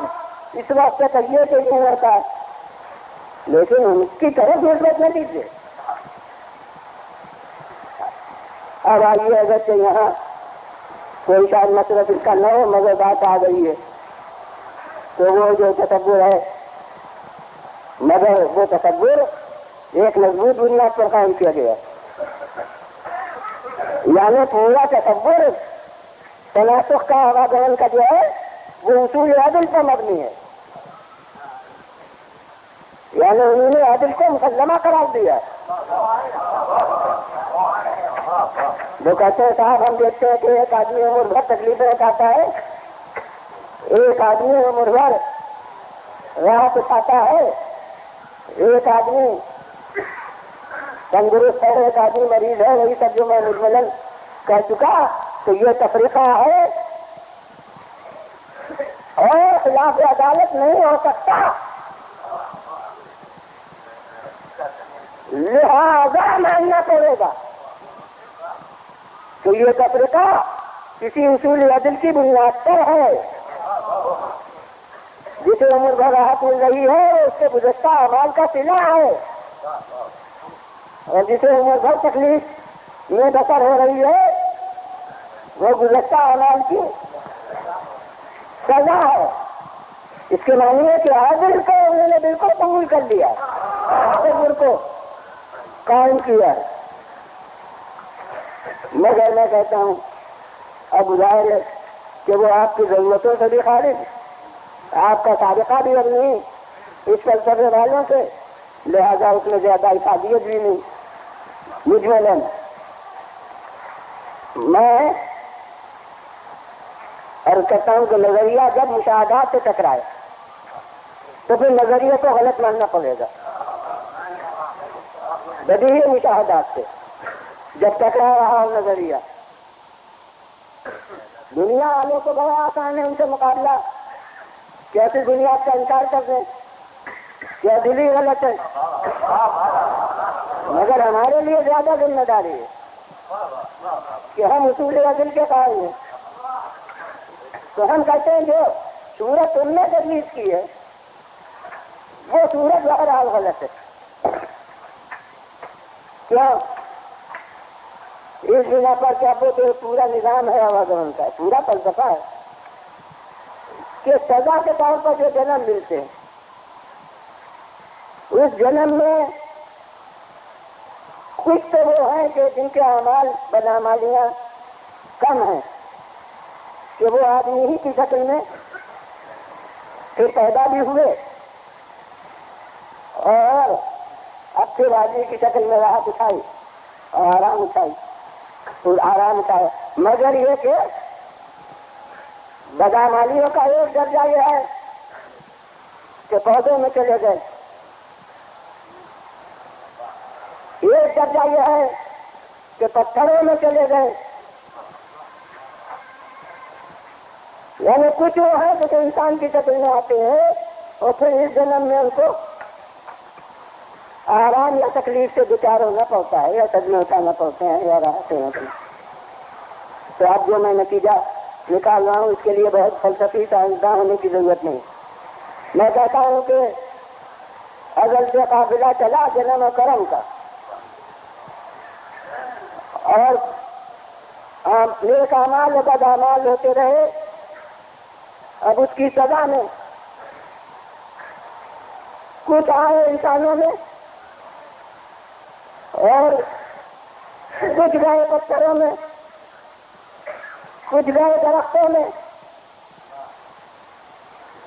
اس وقت سے کہیے کہ نہیں ہوتا، لیکن ان کی طرف نسبت نہ دیجیے۔ اب آئیے اگر کہ یہاں کوئی شاید مصرف اس کا نہ ہو مگر بات آ گئی ہے تو وہ جو تصور ہے، مگر وہ تصور ایک مضبوط بنیاد پر قائم کیا گیا، یعنی پورا تصور تناسخ کا آواگمن کا جو ہے وہ اصول عدل پر مبنی ہے، یعنی انہوں نے عدل کو مسلمہ قرار دیا۔ وہ کہتے ہیں صاحب ہم دیکھتے ہیں کہ ایک آدمی عمر بھر تکلیفیں اٹھاتا ہے، ایک آدمی عمر بھر راحت اٹھاتا ہے، ایک آدمی تندرست ہے، ایک آدمی مریض ہے، وہی سب جو میں مجملاً کہہ چکا تو یہ تفریقہ ہے اور خلاف عدالت نہیں ہو سکتا، لہذا ماننا پڑے گا تو یہ تفریقہ کسی اصول عدل کی بنیاد پر ہے۔ جسے عمر بھر راحت مل رہی ہے اس سے گزشتہ اعمال کا صلہ ہے، اور جسے عمر بھر تکلیف میں بسر ہو رہی ہے وہ گزشتہ اعمال کی سزا ہے۔ اس کے معنی ہے کہ عادل کو انہوں نے بالکل قبول کر لیا، تصور کو قائم کیا۔ مگر میں کہتا ہوں اب ظاہر ہے کہ وہ آپ کی ضرورتوں سے بھی خارج، آپ کا سابقہ بھی اب نہیں اس فلسفے والوں سے، لہذا اس میں زیادہ افادیت بھی نہیں۔ مجملاً میں عرض کرتا ہوں کہ نظریہ جب مشاہدات سے ٹکرائے تو پھر نظریے کو غلط ماننا پڑے گا۔ بدیہی مشاہدات سے جب ٹکرا رہا ہو نظریہ، دنیا والوں کو بڑا آسان ہے ان سے مقابلہ، کیسی بنیاد کا انکار کر دیں، کیا دلی غلط ہے، مگر ہمارے لیے زیادہ ذمہ داری ہے کہ ہم اصول عدل کے قائل ہیں۔ تو ہم کہتے ہیں جو صورت ان نے تجویز کی ہے وہ صورت بہرحال غلط ہے۔ کیا اس بنا پر کیا وہ تو پورا نظام ہے آواگمن کا، پورا فلسفہ ہے کہ سزا کے طور پر جو جنم ملتے ہیں اس جنم میں کچھ تو وہ ہیں کہ جن کے اعمال بدعمالیاں کم ہیں کہ وہ آدمی ہی کی شکل میں پھر پیدا بھی ہوئے اور اب پھر آدمی کی شکل میں راحت اٹھائی اور آرام اٹھایا، مگر یہ کہ بدعمالیوں کا ایک درجہ یہ ہے کہ پودوں میں چلے گئے، ایک درجہ یہ ہے کہ پتھروں میں چلے گئے، یعنی کچھ وہ ہے جو انسان کی شکل میں آتے ہیں اور پھر اس جنم میں ان کو آرام یا تکلیف سے دوچار ہونا پڑتا ہے یا صدمے اٹھانا پڑتے ہیں یا راحت ہوتی ہے۔ تو اب جو میں نتیجہ نکال رہا ہوں اس کے لیے بہت فلسفی سائنسداں ہونے کی ضرورت نہیں، میں کہتا ہوں کہ ازل سے قافلہ چلا جنم و کرم کا، اور نیک اعمال و بد اعمال ہوتے رہے، اب اس کی سزا میں کچھ آئے انسانوں میں اور کچھ گئے پتھروں میں، کچھ گئے درختوں میں،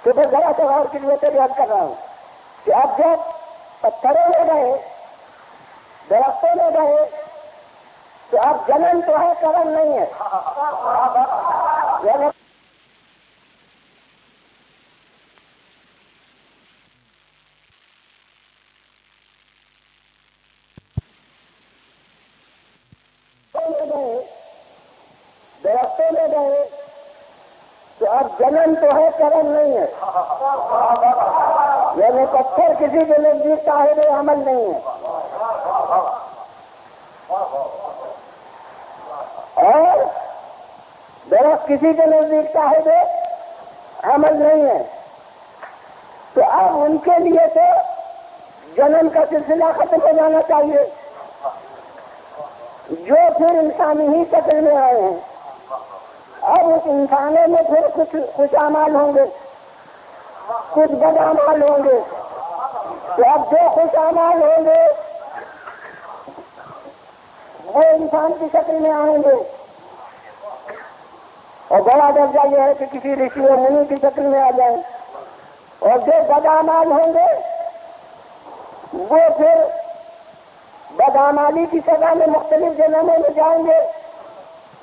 تو بس ذرا سے غور کی ضرورت ہے، یاد کر رہا ہوں کہ اب جب پتھروں میں گئے، درختوں میں گئے، تو اب جنن تو ہے، کرم نہیں ہے۔ درختوں میں گئے تو اب جنن تو ہے، کرم نہیں ہے، یعنی پتھر کسی کے نزدیک صاحب عمل نہیں ہے، اور درخت کسی کے نزدیک صاحب عمل نہیں ہے، تو اب ان کے لیے تو جنن کا سلسلہ ختم ہو جانا چاہیے، جو پھر انسانی ہی شکل میں آئے ہیں۔ اب اس انسانوں میں پھر کچھ خوش اعمال ہوں گے، کچھ بد اعمال ہوں گے، تو اب جو خوش اعمال ہوں گے وہ انسان کی شکل میں آئیں گے، اور بڑا درجہ یہ ہے کہ کسی رشی اور منی کی شکل میں آ جائیں، اور جو بد اعمال ہوں گے وہ پھر بدعمالی کی سزا میں مختلف جنموں میں جائیں گے،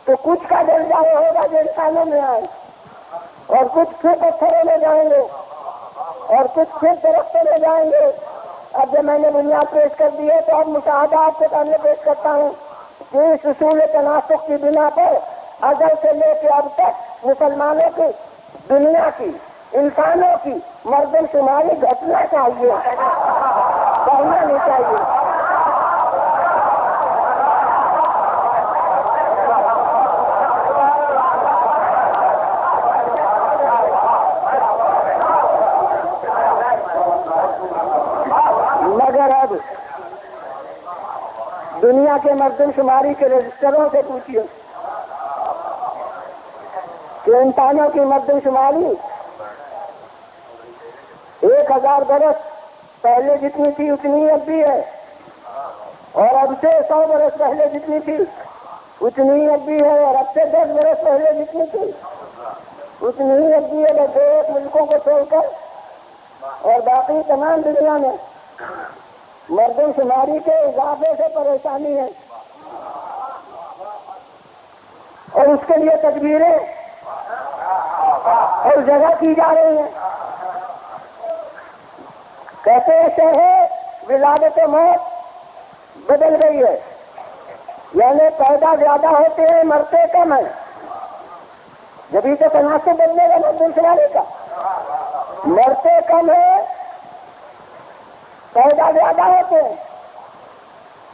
تو کچھ کا درجہ یہ ہوگا جو انسانوں میں آئے، اور کچھ پھر پتھروں میں جائیں گے، اور کچھ پھر درختوں میں جائیں گے۔ اب جب میں نے بنیاد پیش کر دی ہے تو اب مشاہدہ آپ کے سامنے پیش کرتا ہوں کہ اس اصول تناسخ کی بنا پر ازل سے لے کے اب تک مسلمانوں کی، دنیا کی، انسانوں کی مردم شماری گھٹنا چاہیے، بڑھنا نہیں چاہیے۔ مگر اب دنیا کے مردم شماری کے رجسٹروں سے پوچھیے کہ انسانوں کی مردم شماری 1000 برس پہلے جتنی تھی اتنی اب بھی ہے، اور اب سے 100 برس پہلے جتنی تھی اتنی اب بھی ہے، اور اب سے 10 برس پہلے جتنی تھی اتنی ہی اب بھی ہے، بس ایک ملکوں کو چھوڑ کر، اور باقی تمام دنیا میں مردم شماری کے اضافے سے پریشانی ہے، اور اس کے لیے تدبیریں اور جگہ کی جا رہی ہیں۔ کہتے ہیں شرح ولادت موت بدل گئی ہے، یعنی پیدا زیادہ ہوتے ہیں مرتے کم ہیں، جبھی تو تناسب بدلے گا مردم شماری کا، مرتے کم ہے پیدا زیادہ ہوتے ہیں،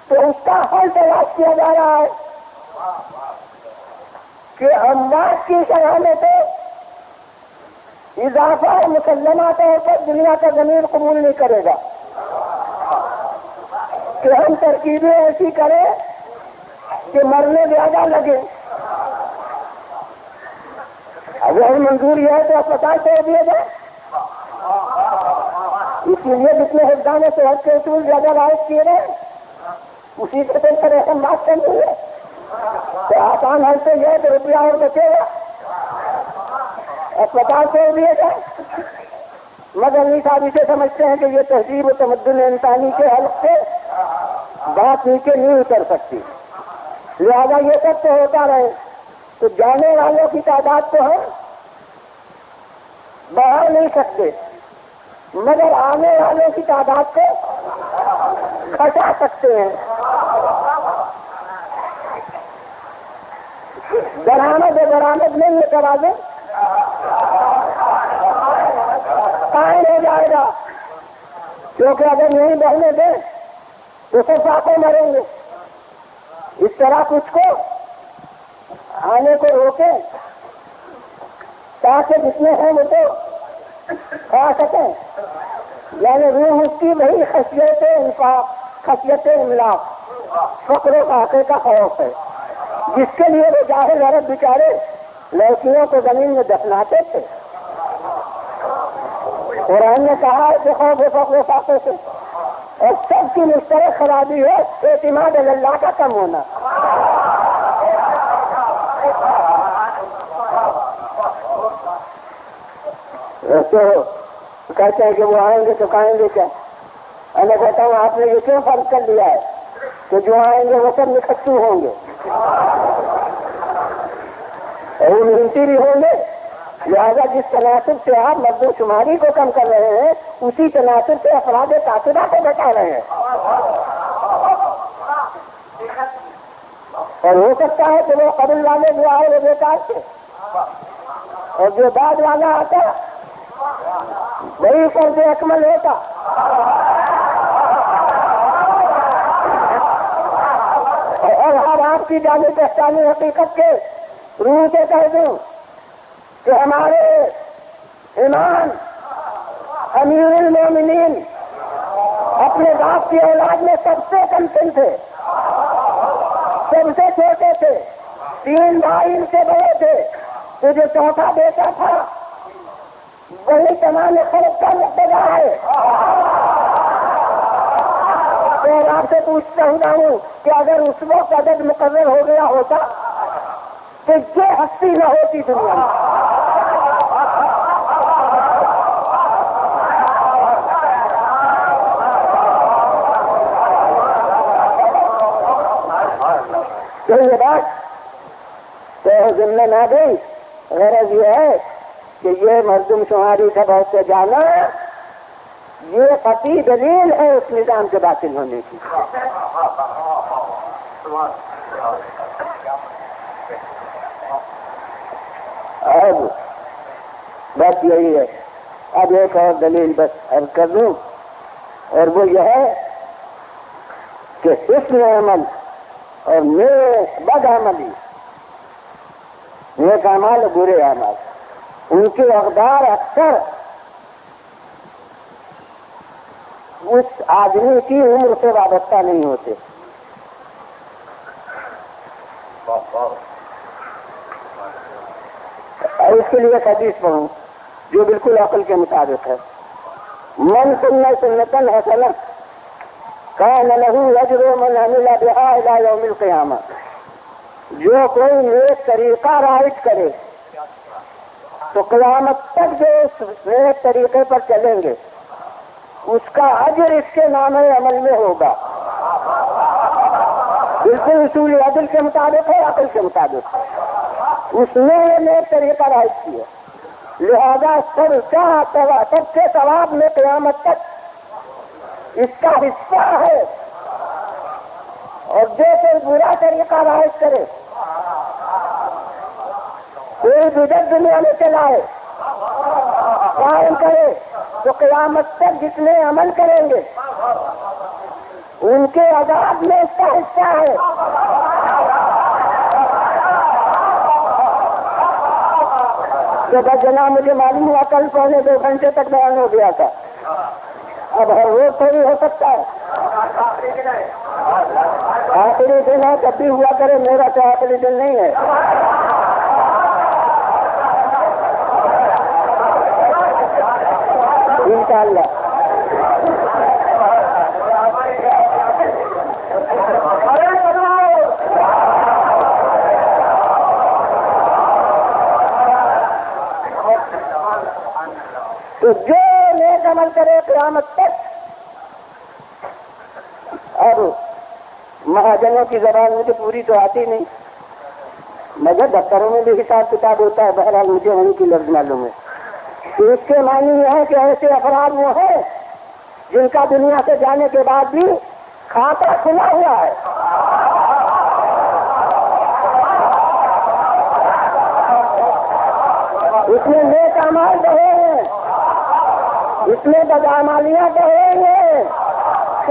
تو اس کا حل تلاش کیا جا رہا ہے کہ اموات کی شرح میں تو اضافہ اور مسلمہ طور پر دنیا کا ضمیر قبول نہیں کرے گا کہ ہم ترکیبیں ایسی کریں کہ مرنے زیادہ لگے۔ اگر منظور یہ ہے تو اسپتال چھوڑ دیا جائے، اس لیے جتنے حفظان صحت کے اصول زیادہ رائج کیے گئے اسی سے پر ایسا بات کرنی ہے تو آسان حل سے یہ تو روپیہ اور بچے گا، اسپتال چھوڑ دیے جائے۔ مگر نہیں صاحب اسے سمجھتے ہیں کہ یہ تہذیب و تمدن انسانی کے حلق سے بات نیچے نہیں اتر سکتی، لہذا یہ سب تو ہوتا رہے، تو جانے والوں کی تعداد تو ہم بڑھا نہیں سکتے، مگر آنے والوں کی تعداد کو گھٹا سکتے ہیں۔ درآمد نہیں یہ توازن قائم ہو جائے گا، کیونکہ اگر نہیں بڑھنے دیں تو سب ساتھوں مریں گے۔ اس طرح کچھ کو آنے کو روکیں تاکہ جتنے ہیں وہ تو کھا سکیں، یعنی روح اس کی وہی خشیت انفاق، خشیت املاق، فقر و فاقے کا خوف ہے، جس کے لیے وہ ظاہر عرب بیچارے لڑکیوں کو زمین میں دفناتے تھے۔ قرآن نے کہا ہے کہ خوف فقر و فاقے سے، اور سب کی مشترک خرابی ہے اعتماد اللہ کا کم ہونا۔ تو کہتے ہیں کہ وہ آئیں گے تو کہیں گے کیا؟ میں کہتا ہوں آپ نے یہ کیوں فرض کر دیا ہے کہ جو آئیں گے وہ سب نکھٹو ہوں گے اور وہ محنتی بھی ہوں گے. لہٰذا جس تناسب سے آپ مرد و شماری کو کم کر رہے ہیں اسی تناسب سے افراد قاصدہ کو بتا رہے ہیں. اور ہو سکتا ہے کہ وہ قبل والے جو آئے وہ بیکار تھے اور جو بعد والا آتا وہی فرض اکمل ہوتا. اور ہر آپ کی جانے پہچانی حقیقت کے روح سے کہہ دوں کہ ہمارے امام امیر المومنین اپنے باپ کی اولاد میں سب سے کمتر تھے, سب سے چھوٹے تھے, 3 بھائی ان سے بڑے تھے, تو جو چوتھا بیٹا تھا وہی تمام خلق کا مقتدا ہے. اور آپ سے پوچھتا ہوں کہ اگر اس وقت عدد مقرر ہو گیا ہوتا تو یہ ہستی نہ ہوتی دنیا میں. تو یہ بات تو ذمہ نہ گئی. غرض یہ ہے کہ یہ مردم شماری کا بہت سے جانا یہ قطعی دلیل ہے اس نظام کے باطل ہونے کی. اب بس یہی ہے. اب ایک اور دلیل بس عرض کر دوں اور وہ یہ ہے کہ حسن عمل اور نیک بد عملی, نیک اعمال اور برے اعمال, ان کے اقدار اکثر اس آدمی کی عمر سے وابستہ نہیں ہوتے. اور اس کے لیے حدیث پڑھوں جو بالکل عقل کے مطابق ہے. من سننا سنتن حسنہ کان لہ اجر من عمل بہا الی یوم القیامہ. جو کوئی نیک طریقہ رائج کرے تو قیامت تک جو اس نیک طریقے پر چلیں گے اس کا اجر اس کے نام عمل میں ہوگا. بالکل اصول عدل کے مطابق ہے, عقل کے مطابق ہے. اس نے یہ نیک طریقہ رائج کیا, لہذا سب کے ثواب میں قیامت تک اس کا حصہ ہے. اور جو کوئی برا طریقہ رائج کرے, کوئی بدعت دنیا میں چلائے, قائم کرے, تو قیامت تک جتنے عمل کریں گے ان کے عذاب میں اس کا حصہ ہے. تو بس جناب مجھے معلوم ہوا کل 1.25 گھنٹے تک بیان ہو گیا تھا. اب ہر روز تھوڑی ہو سکتا ہے. آخری دن ہے جب بھی ہوا کرے, میرا تو آخری دن نہیں ہے. انشاءاللہ. تو جو نیک عمل کرے قیامت تک. اب مہاجنوں کی زبان مجھے پوری تو آتی نہیں, مگر دفتروں میں بھی حساب کتاب ہوتا ہے. بہرحال مجھے ان کی لفظ معلوم ہے. تو اس کے معنی یہ ہے کہ ایسے افراد وہ ہیں جن کا دنیا سے جانے کے بعد بھی کھاتا کھلا ہوا ہے. اس میں نیک اعمال بہے ہیں, اس میں بدعمالیاں بہے ہیں.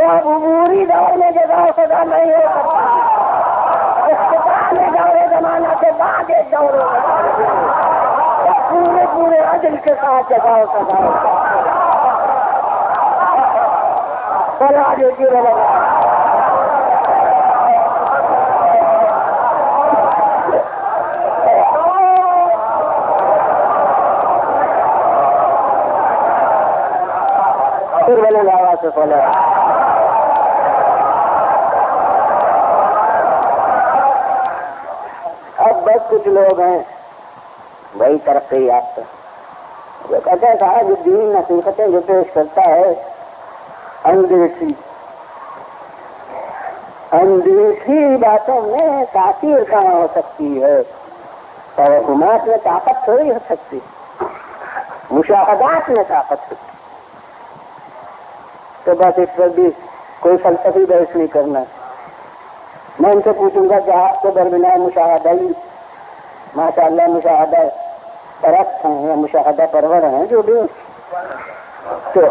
اب عبوری دور میں جزا و سزا نہیں ہو سکتا. اختتام دور زمانہ کے بعد ایک دور پورے عدل کے ساتھ جزا و سزا ہوتا ہے. آگے کی آواز سے بولے. اب بس کچھ لوگ ہیں وہی ترقی یافتہ, وہ کہتا ہے صاحب یہ دین نصیحتیں جو پیش کرتا ہے اندیشی باتوں میں تاثیر کہاں ہو سکتی ہے؟ توہمات میں طاقت تھوڑی ہو سکتی، مشاہدات میں طاقت ہوتی. تو بس اس پر بھی کوئی فلسفی بحث نہیں کرنا. میں ان سے پوچھوں گا کہ آپ کو درمیان مشاہدہ ہی ماشاء اللہ مشاہدہ پرست ہیں یا مشاہدہ پرور ہیں جو بھی، تو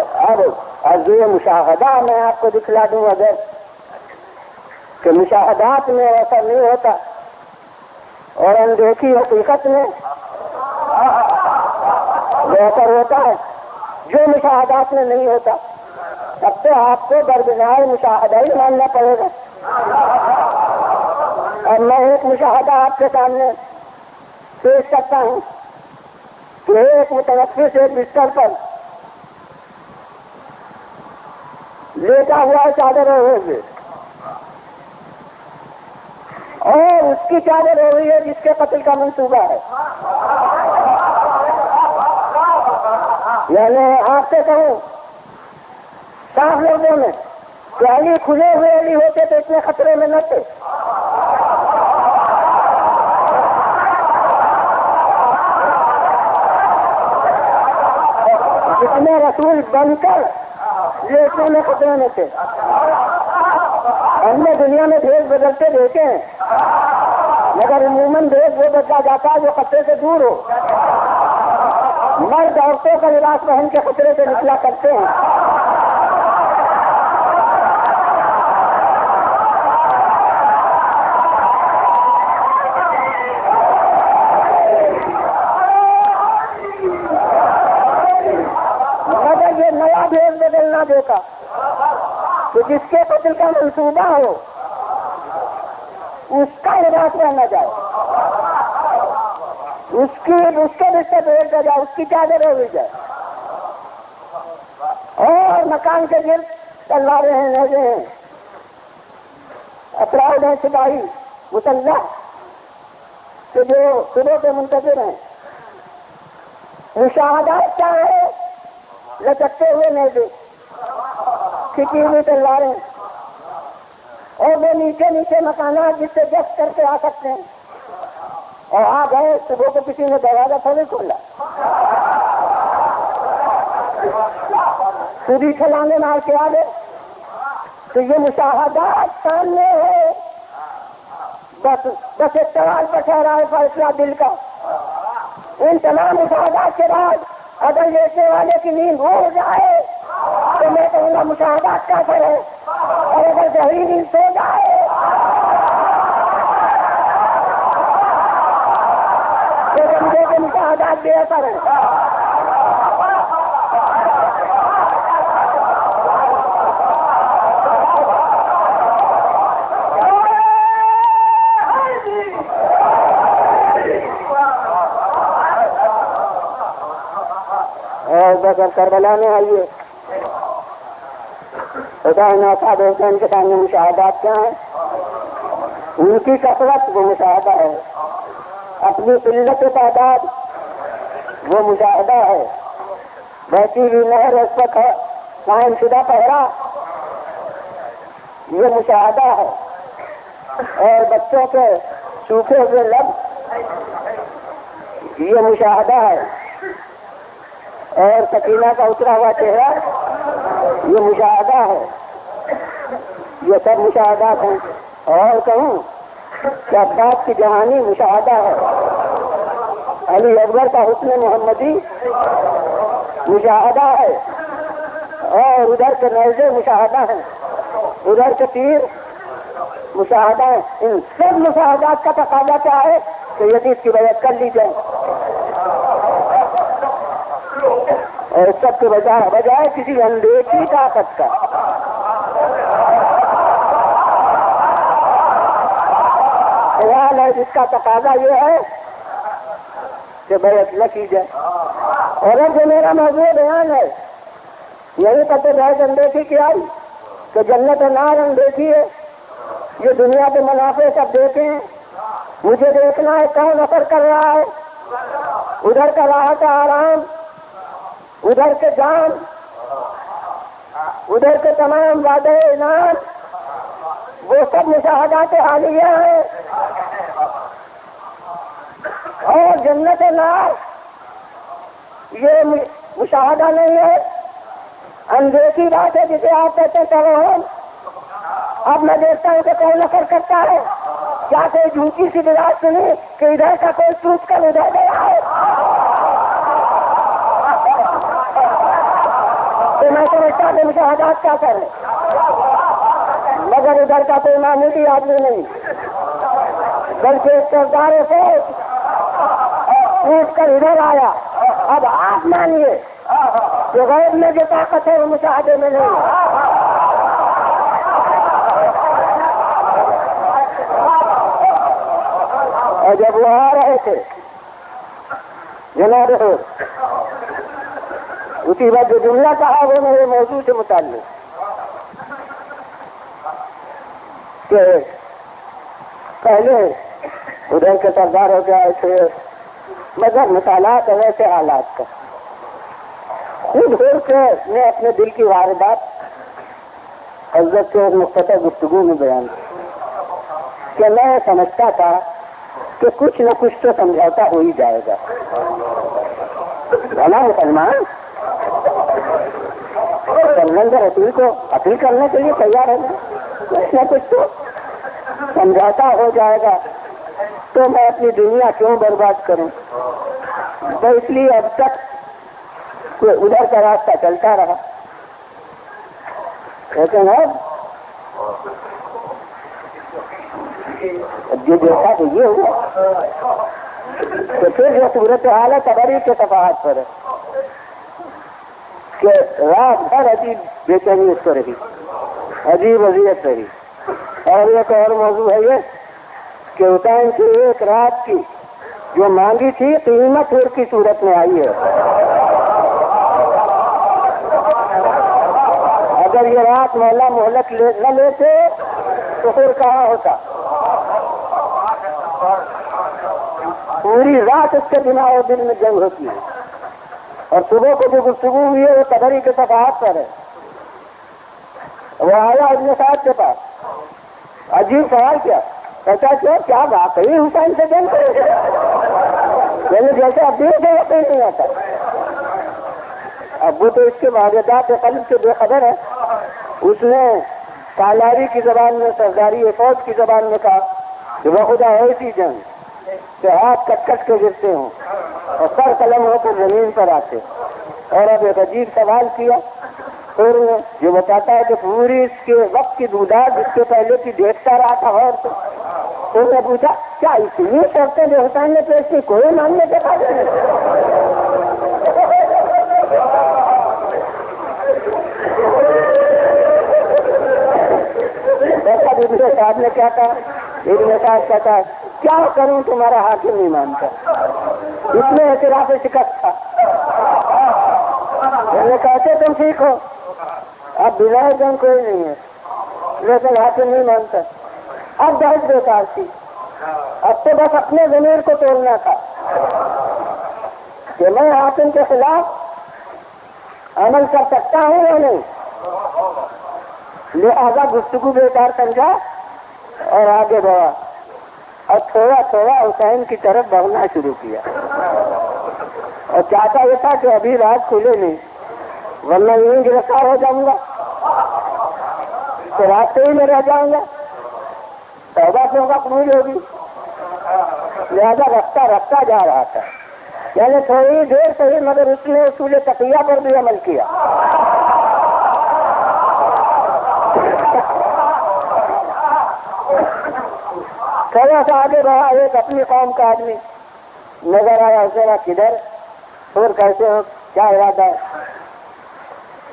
اب یہ مشاہدہ میں آپ کو دکھلا دوں اگر کہ مشاہدات میں ایسا نہیں ہوتا اور اندیکھی حقیقت میں بہتر ہوتا ہے جو مشاہدات میں نہیں ہوتا، اب تو آپ کو دربنائے مشاہدہ ہی ماننا پڑے گا. اور میں ایک مشاہدہ آپ کے سامنے پیش کرتا ہوں کہ ایک متوفی سے بستر پر لیٹا ہوا ہے چادر ہوئے اور اس کی چادر ہو رہی ہے جس کے قتل کا منصوبہ ہے. یعنی آپ سے کہوں صاف لوگوں میں پہلی کھلے ہوئے علی ہوتے تو اتنے خطرے میں نہ تھے. اتنے رسول بن کر یہ اتنے میں خطرے میں تھے. ہم نے دنیا میں بھیج بدلتے دیکھے ہیں مگر عموماً بھیج وہ بدلا جاتا ہے جو خطرے سے دور ہو. مرد عورتوں کا لباس پہن کے خطرے سے نکلا کرتے ہیں. مگر یہ نیا بھیج بدلنا دیکھا کہ جس کے قتل کا منصوبہ ہو اس کا لباس پہنا جائے، اس کے رشتے بھیج دیا جائے، اس کی چادر ہو جائے اور مکان کے گرد تلواریں ہیں، نیزے ہیں، افراد ہیں، سپاہی مسلح کہ جو صبح پہ منتظر ہیں. مشاہدات کیا ہے؟ لچکتے ہوئے نیزے، کھچی ہوئی تلواریں اور وہ نیچے نیچے مکانات جس سے جس کر کے آ سکتے ہیں. اور آ گئے صبح کو کسی نے دروازہ تھوڑی کھولا، سیدھی چھلانگے مار کے آ گئے. تو یہ مشاہدات سامنے ہے، بس ایک سوال پر ٹھہرا ہے فیصلہ دل کا. ان تمام مشاہدات کے بعد اگر لیٹنے والے کی نیند ہو جائے تو میں کہوں گا مشاہدات کا اثر ہے، اور اگر گہری نیند سو جائے تو سمجھے کہ مشاہدات بے اثر ہے. اور بس کربلا میں آئیے نوساد حسین کے سامنے مشاہدات کیا ہیں؟ ان کی کثرت وہ مشاہدہ ہے، اپنی قلت تعداد وہ مشاہدہ ہے، بہتی ہوئی نہر اس وقت قائم شدہ پہرا یہ مشاہدہ ہے، اور بچوں کے سوکھے ہوئے لب یہ مشاہدہ ہے، اور سکینہ کا اترا ہوا چہرہ یہ مشاہدہ ہے. یہ سب مشاہدات ہیں. اور کہوں کہ عباس کی جہانی مشاہدہ ہے، علی اکبر کا حسن محمدی مشاہدہ ہے، اور ادھر کے نیزے مشاہدہ ہیں، ادھر کے تیر مشاہدہ ہیں. ان سب مشاہدات کا تقاضا کیا ہے کہ یزید کی بیعت کر لی جائے، اور اس سب کے بجائے کسی اندیشی طاقت کا. خیال ہے جس کا تقاضا یہ ہے کہ بیعت نہ کی جائے. اور اب جو میرا موضوع بیان ہے یہی پتہ بحث اندیشی کی آئی کہ جنت نار اندیشی ہے. یہ دنیا کے منافع سب دیکھیں، مجھے دیکھنا ہے کون اثر کر رہا ہے، ادھر کا راحت آرام ادھر کے جان، ادھر کے تمام وعدے انعام، وہ سب مشاہدات حالیہ ہیں، اور جنت نار یہ مشاہدہ نہیں ہے، اندیکھی بات ہے جسے آپ کہتے ہیں توہم۔ اب میں دیکھتا ہوں کہ کون نفر کرتا ہے، کیا کوئی جھوٹی سی بات سنی کہ ادھر کا کوئی ٹوٹ کر ادھر گیا ہے، تو میں سمجھتا کہ مشاہدات کیا کریں، مگر ادھر کا کوئی معمولی آدمی نہیں، بلکہ ایک سردار فوج ٹوٹ کر ادھر آیا۔ اب آپ مانیے کہ غیب میں جو طاقت ہے وہ مشاہدے میں نہیں۔ اور جب وہ آ رہے تھے جناب اسی وقت جو جملہ کہا وہ میرے موضوع سے متعلق کہ پہلے ادھر کے سرداروں کے آئے تھے، مگر مطالعات ہے ویسے حالات کا، خود ہو کے میں اپنے دل کی واردات حضرت سے مختصر گفتگو میں بیان کہ میں سمجھتا تھا کہ کچھ نہ کچھ تو سمجھوتا ہو ہی جائے گا، بنا مسلمان سرمندر رسول کو اپیل کرنے کے لیے تیار ہے، کچھ نہ کچھ تو سمجھوتا ہو جائے گا، تو میں اپنی دنیا کیوں برباد کروں؟ تو اس لیے اب تک کوئی ادھر کا راستہ چلتا رہا، لیکن اب جو دیکھا تو یہ ہوا تو پھر جو صورت حال ہے تبری کے صفحات پر ہے کہ رات بھر عجیب بے چینی اس کو رہی، عجیب اذیت رہی۔ اور ایک اور موضوع ہے یہ کہ حسین کی ایک رات کی جو مانگی تھی قیمت ہور کی صورت میں آئی ہے۔ اگر یہ رات مولا مہلت نہ لیتے تو پھر کہاں ہوتا؟ پوری رات اس کے بنا اور دن میں جنگ ہوتی ہے، اور صبح کو جو گفتگو ہوئی ہے وہ قبری کے صفحات پر ہے۔ وہ آیا ابن سعد کے پاس، عجیب سوال کیا، کیا واقعی حسین سے جنگ کرے گا؟ یعنی جیسے اب بھی سے یقین نہیں آتا۔ اب وہ تو اس کے واردات قلب سے بے خبر ہے، اس نے سالاری کی زبان میں، سرداری فوج کی زبان میں کہا کہ وہ خدا ایسی جنگ کہ ہاتھ کٹ کٹ کے گرتے ہوں اور سر قلم ہو کر زمین پر آتے۔ اور اب ایک عجیب سوال کیا پھر جو بتاتا ہے کہ پوری اس کے وقت کی دوداد اس کے پہلے کی دیکھتا رہا تھا، اور تو نے پوچھا کیا اتنی شرطیں جو حسین نے پیش کی کوئی ماننے کے قابل نہیں؟ ایسا ابن صاحب نے کیا کہا؟ ابن صاحب کہتا ہے کیا کروں تمہارا حاکم نہیں مانتا، اس میں اعتراف شکست تھا۔ کہتے تم ٹھیک ہو، اب بلا جنگ کوئی نہیں ہے، لیکن حاکم نہیں مانتا۔ اب بہت بیکار تھی، اب تو بس اپنے ضمیر کو توڑنا تھا کہ میں حاکم کے خلاف عمل کر سکتا ہوں یا نہیں، لہذا گفتگو بیکار سمجھا اور آگے بڑھا، اور تھوڑا تھوڑا حسین کی طرف بڑھنا شروع کیا، اور چاہتا یہ تھا کہ ابھی رات کھلے نہیں ورنہ یوں گرفتار ہو جاؤں گا تو راستے ہی میں رہ جاؤں گا، توبہ کیوں کا قبول ہوگی، لہذا رفتہ رفتہ جا رہا تھا، یعنی تھوڑی دیر صحیح مگر اس نے اصول تقیہ پر بھی عمل کیا۔ تھوڑا سا آگے رہا، ایک اپنی قوم کا آدمی نظر آیا، اسے نہ کدھر اور کیسے ہو، کیا ارادہ ہے،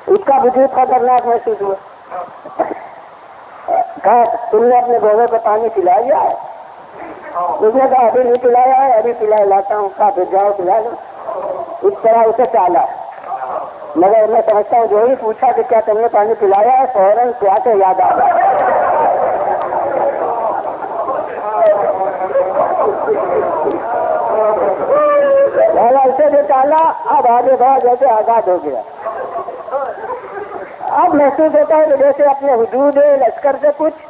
اس کا وجود خطرناک محسوس ہوا۔ کہا تم نے اپنے گھوڑے کو پانی پلا لیا ہے؟ اس نے کہا ابھی نہیں پلایا ہے، ابھی پلا لاتا ہوں۔ کہا پھر جاؤ پلا لو۔ اس طرح اسے چالا، مگر میں سمجھتا ہوں جو ہی پوچھا کہ کیا تم نے پانی پلایا ہے فوراً کیا سے یاد آ گیا۔ اسے جو ٹالا اب آگے بڑھا جیسے آزاد ہو گیا. اب محسوس ہوتا ہے کہ جیسے اپنے حدود لشکر سے کچھ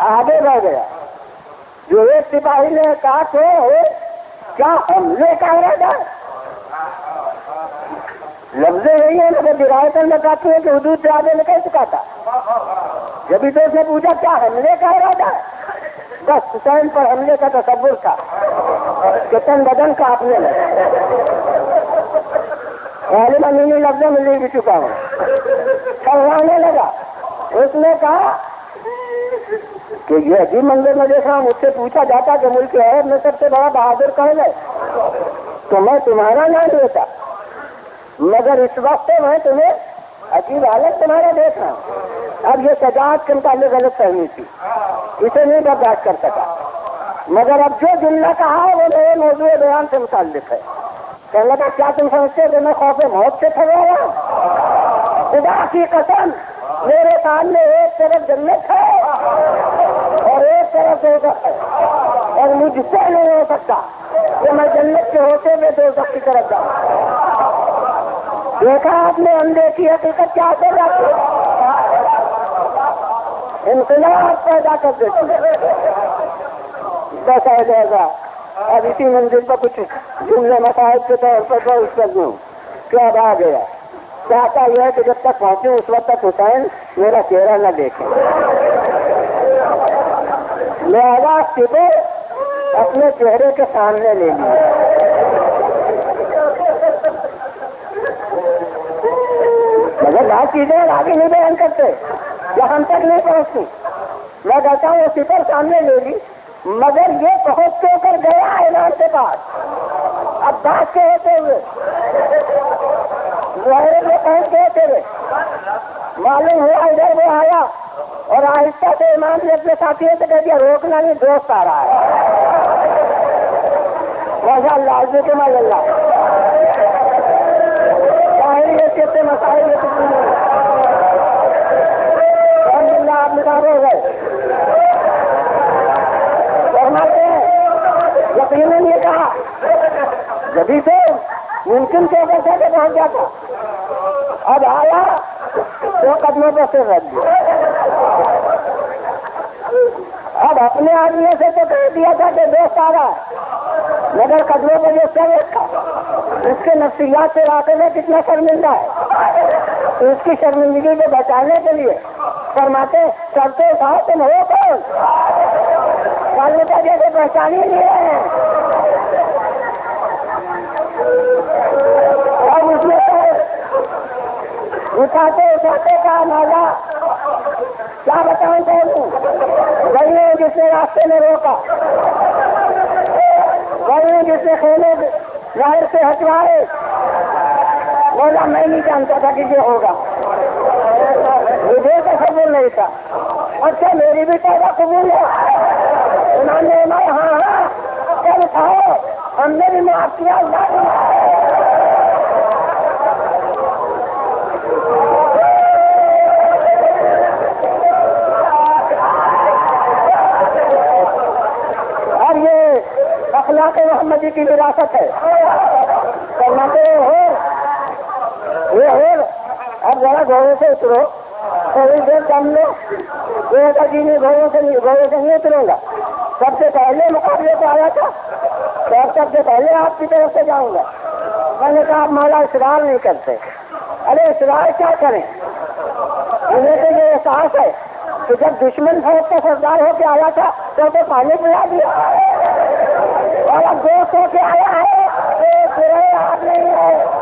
آگے بڑھ گیا. جو ایک سپاہی نے کہا تو کیا حملے کا ارادہ؟ لفظ یہی ہے مگر درایتاً بتاتی ہے کہ حدود سے آگے نکل چکا تھا. جبھی تو اس نے پوچھا کیا حملے کا ارادہ ہے؟ بس حسین پر حملے کا تصور تھا کہ تن بدن کا اپنے لگا. غالباً انہیں لفظوں میں لے بھی چکا ہوں. کروانے لگا. اس نے کہا کہ یہ عجیب منظر میں دیکھ رہا ہوں. مجھ سے پوچھا جاتا کہ ملک عرب میں سب سے بڑا بہادر کون ہے تو میں تمہارا نام لیتا، مگر اس وقت میں تمہیں عجیب حالت تمہارا دیکھ رہا ہوں. اب یہ شجاعت کے متعلق غلط فہمی تھی، اسے نہیں برداشت کر سکا. مگر اب جو جملہ کہا ہے وہ میرے موضوع بیان سے متعلق ہے. کہنے لگا کیا تم سمجھتے کہ میں خوف موت سے پھر رہا ہوں؟ خدا کی قسم میرے سامنے ایک طرف جنت ہے اور ایک طرف دوزخ ہے، اور مجھ سے نہیں ہو سکتا کہ میں جنت کے ہوتے ہوئے دوزخ کی طرف جاؤں. دیکھا آپ نے اندھے کی حقیقت کیا کر رہا ہے؟ انقلاب پیدا کر دیتی ہے. بس آ جائے گا. اب اسی منزل پر کچھ جملے مسائل کے طور پر میں اس کر دوں کہ اب آ گیا. چاہتا یہ ہے کہ جب تک پہنچوں اس وقت تک حسین میرا چہرہ نہ دیکھے. لہذا سپے اپنے چہرے کے سامنے لے لیے. مگر بات چیزیں آگے نہیں بیان کرتے یا ہم تک نہیں پہنچتی. میں کہتا ہوں وہ سپر سامنے لے لی، مگر یہ پہنچ کے کر گیا اعلان کے پاس. اب بات کے ہوتے ہوئے ظاہر میں پہنچ گئے تھے، معلوم ہوا ادھر وہ آیا اور آہستہ سے امام نے اپنے ساتھیوں سے کہہ دیا روکنا نہیں، دوست آ رہا ہے. ماشاء اللہ عزیز کے ماشاء اللہ ظاہری حیثیت سے مسائل الحمد للہ آپ نکال ہو گئے. فرماتے ہیں یقیناً یہ کہا جبھی سے ممکن سے اگر سے پہنچ جاتا. اب آیا دو قدموں پر سے رکھ دیا. اب اپنے آدمیوں سے تو کہہ دیا تھا کہ دوست آ رہا ہے، مگر قدموں پر جو سر رکھا اس کے نفسیات سے واقع میں کتنا شرمندہ ہے. تو اس کی شرمندگی کو بچانے کے لیے فرماتے سب سے اٹھاؤ تم ہو کون؟ کالوں کا جیسے پہچان ہی نہیں ہے. اب اس میں اٹھاتے اٹھاتے کا نازا کیا بتاؤں تو گئی جس نے راستے میں روکا، گئی جس نے خیمے ظاہر سے ہٹوائے. بولا میں نہیں جانتا تھا کہ یہ ہوگا، مجھے تصور نہیں تھا. اچھا میری بھی توبہ قبول ہے. انہوں نے ہاں ہاں کل کھاؤ ہم نے بھی معاف کیا. اور یہ اخلاق محمدی کی وراثت ہے. فرماتے اب ذرا گھوڑے سے اترو، تھوڑی دیر کم لو. جی نہیں گھوڑے سے نہیں اتروں گا. سب سے پہلے مقابلے پہ آیا تھا اور سب سے پہلے آپ کی طرف سے جاؤں گا. میں نے کہا آپ مولا اصرار نہیں کرتے. ارے اصرار کیا کریں، انہیں تو یہ احساس ہے کہ جب دشمن فوج کا سردار ہو کے آیا تھا تو پانی پلا دیا اور اب دوست ہو کے آیا ہے تو آپ نہیں ہے.